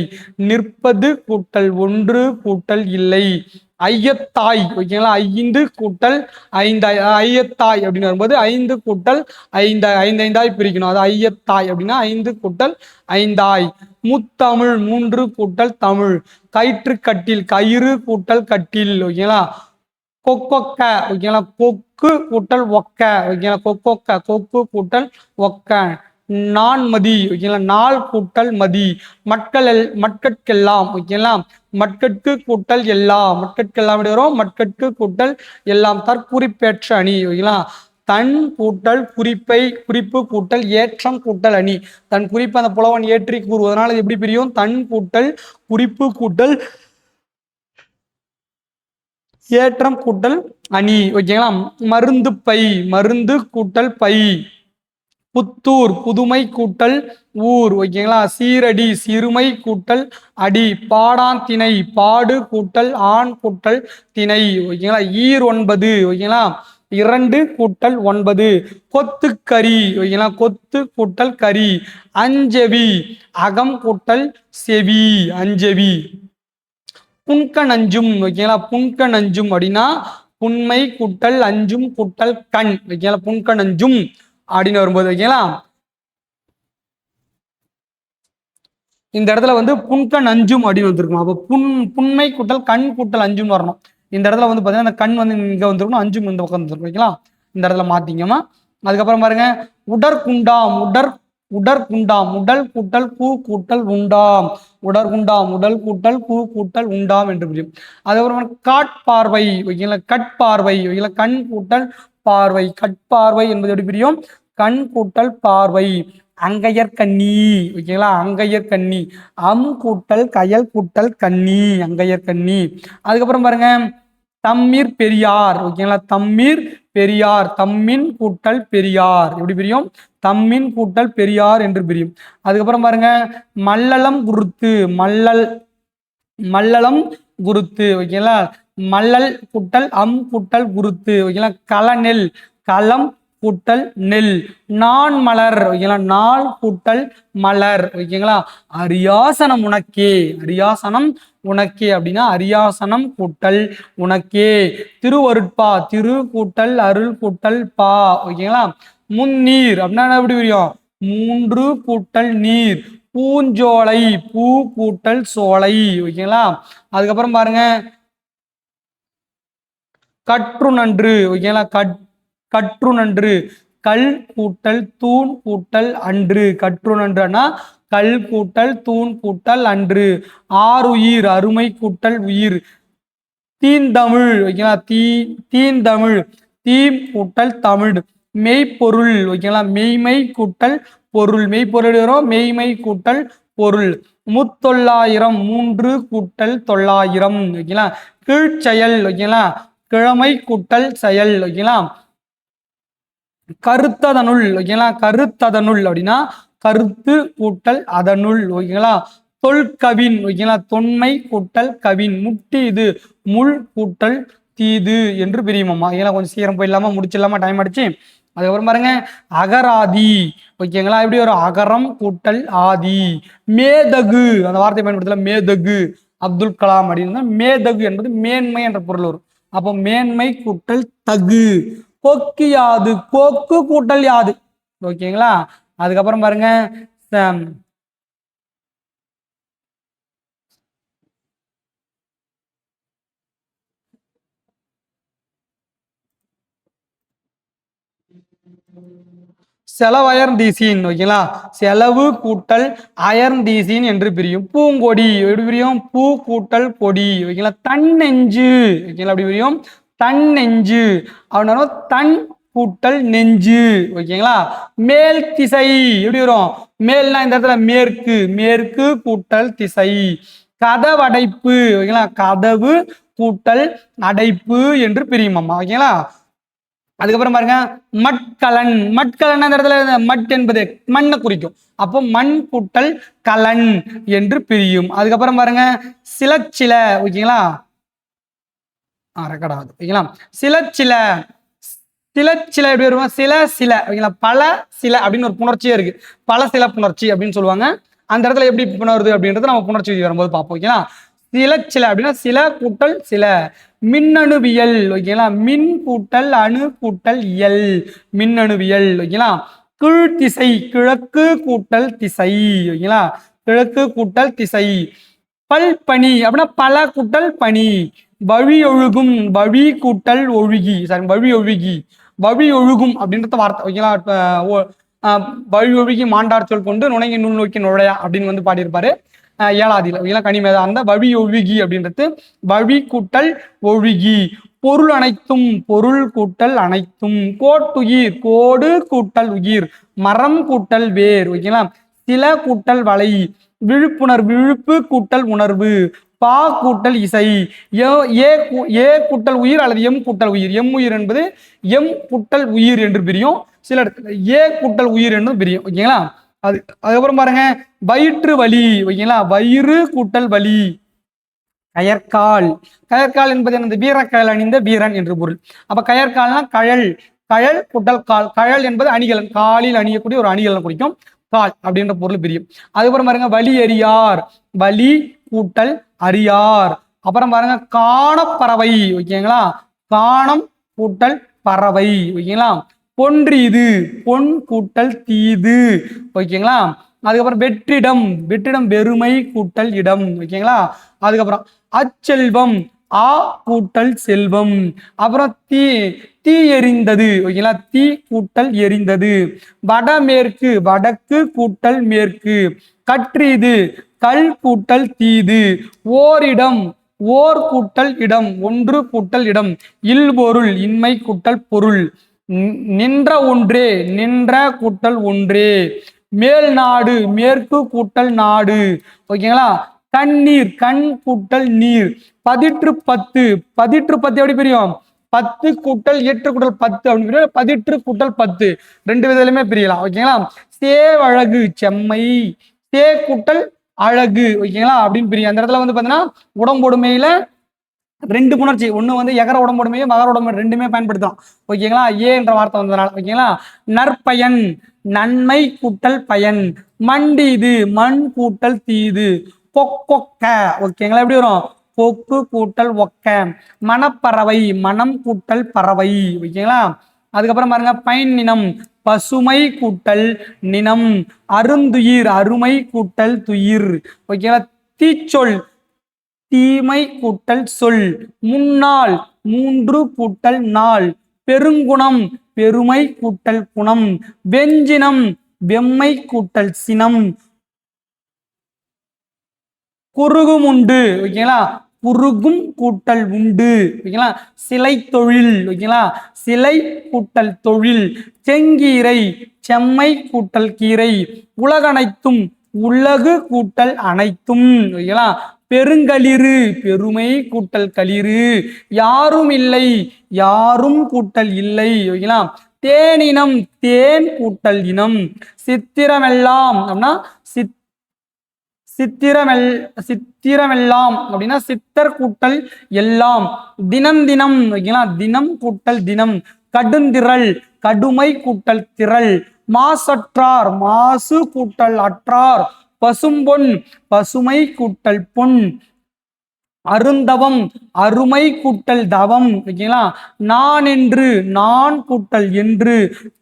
நிற்பது கூட்டல் ஒன்று கூட்டல் இல்லை. ஐயத்தாய். ஓகேங்களா? 5 கூட்டல் 5. ஐயத்தாய் அப்படின்னு வரும்போது 5 கூட்டல் 5 ஐந்தாய் பிரிக்கணும். அது ஐயத்தாய் அப்படின்னா 5 கூட்டல் 5. முத்தமிழ். 3 கூட்டல் தமிழ். கயிற்று கட்டில். கயிறு கூட்டல் கட்டில். ஓகேங்களா? கொக்கொக்க. ஓகேங்களா? கொக்கு கூட்டல் ஒக்க. ஓகேங்களா? கொக்கொக்க. கொக்கு கூட்டல் ஒக்க. நான்மதி. ஓகேங்களா? நாள் கூட்டல் மதி. மக்கட்கெல்லாம். ஓகேங்களா? மக்கட்கு கூட்டல் எல்லாம். மக்கட்கெல்லாம் வரும். மக்கட்கு கூட்டல் எல்லாம். தற்குறிப்பேற்ற அணி. ஓகேங்களா? தன் கூட்டல் குறிப்பை குறிப்பு கூட்டல் ஏற்றம் கூட்டல் அணி. தன் குறிப்பு அந்த புலவன் ஏற்றி கூறுவதனால எப்படி பிரியும்? தன் கூட்டல் குறிப்பு கூட்டல் ஏற்றம் கூட்டல் அணி. ஓகேங்களா? மருந்து பை. மருந்து கூட்டல் பை. புத்தூர். புதுமை கூட்டல் ஊர். ஓகேங்களா? சீரடி. சிறுமை கூட்டல் அடி. பாடாந்திணை. பாடு கூட்டல் ஆண் கூட்டல் திணை. ஓகேங்களா? 9. ஓகேங்களா? 2 கூட்டல் 9. கொத்துக்கரி. ஓகேங்களா? கொத்து கூட்டல் கரி. அஞ்செவி. அகம் கூட்டல் செவி. அஞ்செவி. புன்க நஞ்சும். ஓகேங்களா? புன்க நஞ்சும் அப்படின்னா புன்மை கூட்டல் அஞ்சும் கூட்டல் கண். ஓகேங்களா? புன்க நஞ்சும் அப்படின்னு வரும்போது ஓகேங்களா? இந்த இடத்துல வந்து புன்க நஞ்சும் அப்படின்னு வந்திருக்கும். அப்போ புன்மை கூட்டல் கண் கூட்டல் அஞ்சும் வரணும். இந்த இடத்துல வந்து பாத்தீங்கன்னா அந்த கண் வந்து இங்க வந்திருக்கணும், அஞ்சும் இந்த பக்கம் வந்துருக்கும். ஓகேங்களா? இந்த இடத்துல மாத்திங்கம்மா. அதுக்கப்புறம் பாருங்க, உடற்குண்டாம். உடற்குண்டாம். உடல் கூட்டல் கூ கூட்டல் உண்டாம். உடற்குண்டாம். உடல் கூட்டல் கூ கூட்டல் உண்டாம் என்று புரியும். அதுக்கப்புறம் காட்பார்வை. ஓகேங்களா? கட்பார்வை. ஓகேங்களா? கண் கூட்டல் பார்வை. கட்பார்வை என்பது எப்படி பிரியும்? கண் கூட்டல் பார்வை. அங்கையர்கண்ணி. ஓகேங்களா? அங்கையர்கண்ணி. கூட்டல் கயல் கூட்டல் கண்ணி. அங்கையர்கண்ணி. அதுக்கப்புறம் பாருங்க, தம்மீர் பெரியார். ஓகேங்களா? தம்மீர் பெரியார். தம்மின் கூட்டல் பெரியார் எப்படி பிரியும்? தம்மின் கூட்டல் பெரியார் என்று பிரியும். அதுக்கப்புறம் பாருங்க, மல்லலம் குருத்து. மல்லலம் குருத்து. ஓகேங்களா? மல்லல் கூட்டல் கூட்டல் குருத்து. ஓகேங்களா? களநெல். களம் கூட்டல் நெல். நான் மலர். ஓகேங்களா? நாள் கூட்டல் மலர். ஓகேங்களா? அரியாசனம் உனக்கே. அரியாசனம் உனக்கே அப்படின்னா அரியாசனம் கூட்டல் உனக்கே. திருவருட்பா. திரு கூட்டல் அருள் கூட்டல் பா. ஓகேங்களா? முன்னீர் அப்படின்னா எப்படி புரியும்? 3 கூட்டல் நீர். பூஞ்சோலை. பூ கூட்டல் சோலை. ஓகேங்களா? அதுக்கப்புறம் பாருங்க, கற்று நன்று. ஓகேங்களா? கற்று நன்று. கல் கூட்டல் தூண் கூட்டல் அன்று. கற்று நன்றுனா கல் கூட்டல் தூண் கூட்டல் அன்று. ஆறுயிர். அருமை கூட்டல் உயிர். தீந்தமிழ். ஓகேங்களா? தீந்தமிழ். தீம் கூட்டல் தமிழ். மெய்ப்பொருள். ஓகேங்களா? மெய்மை கூட்டல் பொருள். மெய்ப்பொருள் வரும். மெய்மை கூட்டல் பொருள். 300. 3 கூட்டல் 900. ஓகேங்களா? கீழ்ச்செயல். ஓகேங்களா? கிழமை கூட்டல் செயல். ஓகேங்களா? கருத்ததனுள். ஓகேங்களா? கருத்ததனுள் அப்படின்னா கருத்து கூட்டல் அதனுள். ஓகேங்களா? தொல்கவின். ஓகேங்களா? தொன்மை கூட்டல் கவின். முட்டி இது முள் கூட்டல் தீது என்று பிரியுமாம்மா. ஏன்னா கொஞ்சம் சீக்கிரம் போயிடலாமா, முடிச்சிடலாமா, டைம் ஆயிடுச்சு. அதுக்கப்புறம் பாருங்க அகராதி. ஓகேங்களா, எப்படி வரும்? அகரம் கூட்டல் ஆதி. மேதகு, அந்த வார்த்தை பயன்படுத்தல, மேதகு அப்துல் கலாம் அப்படின்னு. மேதகு என்பது மேன்மை என்ற பொருள் வரும். அப்போ மேன்மை கூட்டல் தகு. கொக்கியாது, கொக்கு கூட்டல் யாது. ஓகேங்களா, அதுக்கப்புறம் பாருங்க செலவயர்ந்தீசின். ஓகேங்களா, செலவு கூட்டல் அயர்ந்தீசின் என்று பிரியும். பூங்கொடி எப்படி பிரியும்? பூ கூட்டல் கொடி. ஓகேங்களா, தன்னெஞ்சு. ஓகேங்களா, எப்படி பிரியும்? தன்னெஞ்சு. அப்படின்னா தன் கூட்டல் நெஞ்சு. ஓகேங்களா, மேல் திசை எப்படி வரும்? மேல்னா இந்த இடத்துல மேற்கு, மேற்கு கூட்டல் திசை. கதவடைப்பு. ஓகேங்களா, கதவு கூட்டல் அடைப்பு என்று பிரியும் அம்மா. ஓகேங்களா, அதுக்கப்புறம் பாருங்க மட்கலன். மட்கலன் அந்த இடத்துல மட் என்பது மண்ணை குறிக்கும். அப்போ மண் கூட்டல் கலன் என்று பிரியும். அதுக்கப்புறம் பாருங்க சிலச்சில. ஓகேங்களா, ரெக்கார்ட் ஆகுது. ஓகேங்களா, சிலச்சில. சிலச்சில எப்படி வருவோம்? சில சில. ஓகேங்களா, பல சில அப்படின்னு ஒரு புணர்ச்சியே இருக்கு. பல சில புணர்ச்சி அப்படின்னு சொல்லுவாங்க. அந்த இடத்துல எப்படி புணருது அப்படின்றது நம்ம புணர்ச்சி வரும்போது பார்ப்போம். ஓகேங்களா, சிலச்சில அப்படின்னா சில கூட்டல் சில. மின்னணுவியல். ஓகேங்களா, மின் கூட்டல் அணு கூட்டல் இயல், மின்னணுவியல். ஓகேங்களா, கீழ்த்திசை, கிழக்கு கூட்டல் திசை. ஓகேங்களா, கிழக்கு கூட்டல் திசை. பல்பனி அப்படின்னா பல கூட்டல் பனி. வழி ஒழுகும், வழி கூட்டல் ஒழுகி. சாரி, வழி ஒழுகி, வழி ஒழுகும் அப்படின்றத வார்த்தை. ஓகேங்களா, வழி ஒழுகி மாண்டார் சொல் கொண்டு நுழைங்கி நூல் நோக்கி நுழையா அப்படின்னு வந்து பாடியிருப்பாரு ஏழாதியில். ஓகேங்களா, கனிமேதா. அந்த வழி ஒழுகி அப்படின்றது வழி கூட்டல் ஒழுகி. பொருள் அனைத்தும், பொருள் கூட்டல் அனைத்தும். கோட்டுயிர், கோடு கூட்டல் உயிர். மரம் கூட்டல் வேர். ஓகேங்களா, சில கூட்டல் வலை. விழுப்புணர்வு, விழுப்பு கூட்டல் உணர்வு. பா கூட்டல் இசை. ஏ கூட்டல் உயிர் அல்லது எம் கூட்டல் உயிர். எம் உயிர் என்பது எம் கூட்டல் உயிர் என்று பிரியும். சில இடத்துல ஏ கூட்டல் உயிர் என்று பிரியும். ஓகேங்களா, அதுக்கப்புறம் பாருங்க வயிற்று வலி. ஓகேங்களா, வயிறு கூட்டல் வலி. கயற்கால். கயற்கால் என்பது எனது வீரக்கயல் அணிந்த வீரன் என்று பொருள். அப்ப கயற்கால்னா கழல், கழல் கூட்டல் கால். கழல் என்பது அணிகலன், காலில் அணியக்கூடிய ஒரு அணிகலன் குறிக்கும். கால் அப்படின்ற பொருள் பிரியும். அதுக்கப்புறம் பாருங்க வலி அறியார். வலி கூட்டல் அறியார். அப்புறம் பாருங்க காணப்பறவை. ஓகேங்களா, காணம் கூட்டல் பறவை. ஓகேங்களா, பொன்றீது, பொன் கூட்டல் தீது. ஓகேங்களா, அதுக்கப்புறம் வெற்றிடம். வெற்றிடம் வெறுமை கூட்டல் இடம். ஓகேங்களா, அதுக்கப்புறம் அச்செல்வம். ஆ கூட்டல் செல்வம். அப்புறம் தீ எரிந்தது. ஓகேங்களா, தீ கூட்டல் எரிந்தது. வடமேற்கு, வடக்கு கூட்டல் மேற்கு. கற்றீது, கல் கூட்டல் தீது. ஓரிடம், ஓர் கூட்டல் இடம், ஒன்று கூட்டல் இடம். இல்பொருள், இன்மை கூட்டல் பொருள். நின்ற ஒன்றே, நின்ற கூட்டல் ஒன்றே. மேல் நாடு, மேற்கு கூட்டல் நாடு. ஓகேங்களா, கண்ணீர், கண் கூட்டல் நீர். பதிற்று பத்து. பதிற்று பத்து எப்படி பிரியும்? 10 கூட்டல் 8 கூட்டல் 10 அப்படின்னு. பதிற்று கூட்டல் 10 ரெண்டு விதத்திலுமே பிரியலாம். ஓகேங்களா, சேவழகு, செம்மை. சே கூட்டல் அழகு. ஓகேங்களா, அப்படின்னு பிரியும். அந்த இடத்துல வந்து பாத்தீங்கன்னா உடம்பொடுமையில ரெண்டு புணர்ச்சி, ஒண்ணு வந்து எகர உடம்புடைமையும் மகர உடம்பு ரெண்டுமே பயன்படுத்தலாம். ஓகேங்களா, ஏ என்ற வார்த்தை வந்ததுனால. ஓகேங்களா, நற்பயன், நன்மை கூட்டல் பயன். மண்டீது, மண் கூட்டல் தீது. கொக்கொக்க. ஓகேங்களா, எப்படி வரும்? கொக்கு கூட்டல் ஒக்க. மணப்பறவை, மனம் கூட்டல் பறவை. ஓகேங்களா, அதுக்கப்புறம் பாருங்க பயன் நினம். பசுமை கூட்டல் நினம். அருந்துயிர், அருமை கூட்டல் துயிர். ஓகேங்களா, தீச்சொல், தீமை கூட்டல் சொல். முன்னாள், மூன்று கூட்டல் நாள். பெருங்குணம், பெருமை கூட்டல் குணம். வெஞ்சினம், வெம்மை கூட்டல் சினம். குறுகும் உண்டு. ஓகேங்களா, குறுகும் கூட்டல் உண்டு. ஓகேங்களா, சிலை தொழில். ஓகேங்களா, சிலை கூட்டல் தொழில். செங்கீரை, செம்மை கூட்டல் கீரை. உலகனைத்தும், உலகு கூட்டல் அனைத்தும். ஓகேங்களா, பெருங்களிறு, பெருமை கூட்டல் களிறு. யாரும் இல்லை, யாரும் கூட்டல் இல்லை. ஓகேங்களா, தேனினம், தேன் கூட்டல் இனம். சித்திரமெல்லாம் அப்படின்னா சித்திரமெல்லாம் அப்படின்னா சித்தர் கூட்டல் எல்லாம். தினம் தினம். ஓகேங்களா, தினம் கூட்டல் தினம். கடுந்திரள், கடுமை கூட்டல் திரள், மாசற்றார் மாசு கூட்டல் அற்றார், பசும்பொன் பசுமை கூட்டல் பொன், அருந்தவம் அருமை கூட்டல் தவம், ஓகேங்களா. நான் என்று நான் கூட்டல் என்று,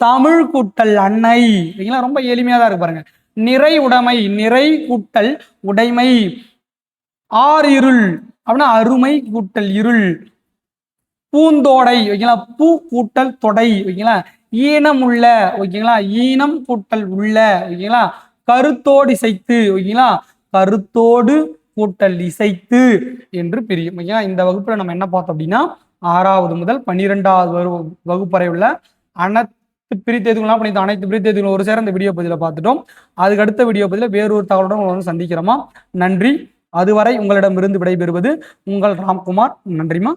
தமிழ் கூட்டல் அன்னை, ஓகேங்களா. ரொம்ப எளிமையா தான் இருக்கு பாருங்க. நிறை உடைமை நிறை கூட்டல் உடைமை, ஆர் இருள் அப்படின்னா அருமை கூட்டல் இருள், பூந்தோடை, ஓகேங்களா, பூ கூட்டல் தொடை, ஓகேங்களா. ஈனம் உள்ள, ஓகேங்களா, ஈனம் கூட்டல் உள்ள, ஓகேங்களா. கருத்தோடு இசைத்து, ஓகேங்களா, கருத்தோடு கூட்டல் இசைத்து என்று பிரியும், ஓகேங்களா. இந்த வகுப்புல நம்ம என்ன பார்த்தோம் அப்படின்னா 6வது முதல் 12வது வகுப்பறை உள்ள அனைத்து பிரித்தேதுகள்லாம் பண்ணிட்டு அனைத்து பிரித்தேதுகளும் ஒரு சேர இந்த வீடியோ பதிவில் பார்த்துட்டோம். அதுக்கு அடுத்த வீடியோ பதிவில் வேறொரு தகவலுடன் உங்களை சந்திக்கிறோமா. நன்றி. அதுவரை உங்களிடமிருந்து விடைபெறுவது உங்கள் ராம்குமார். நன்றிமா.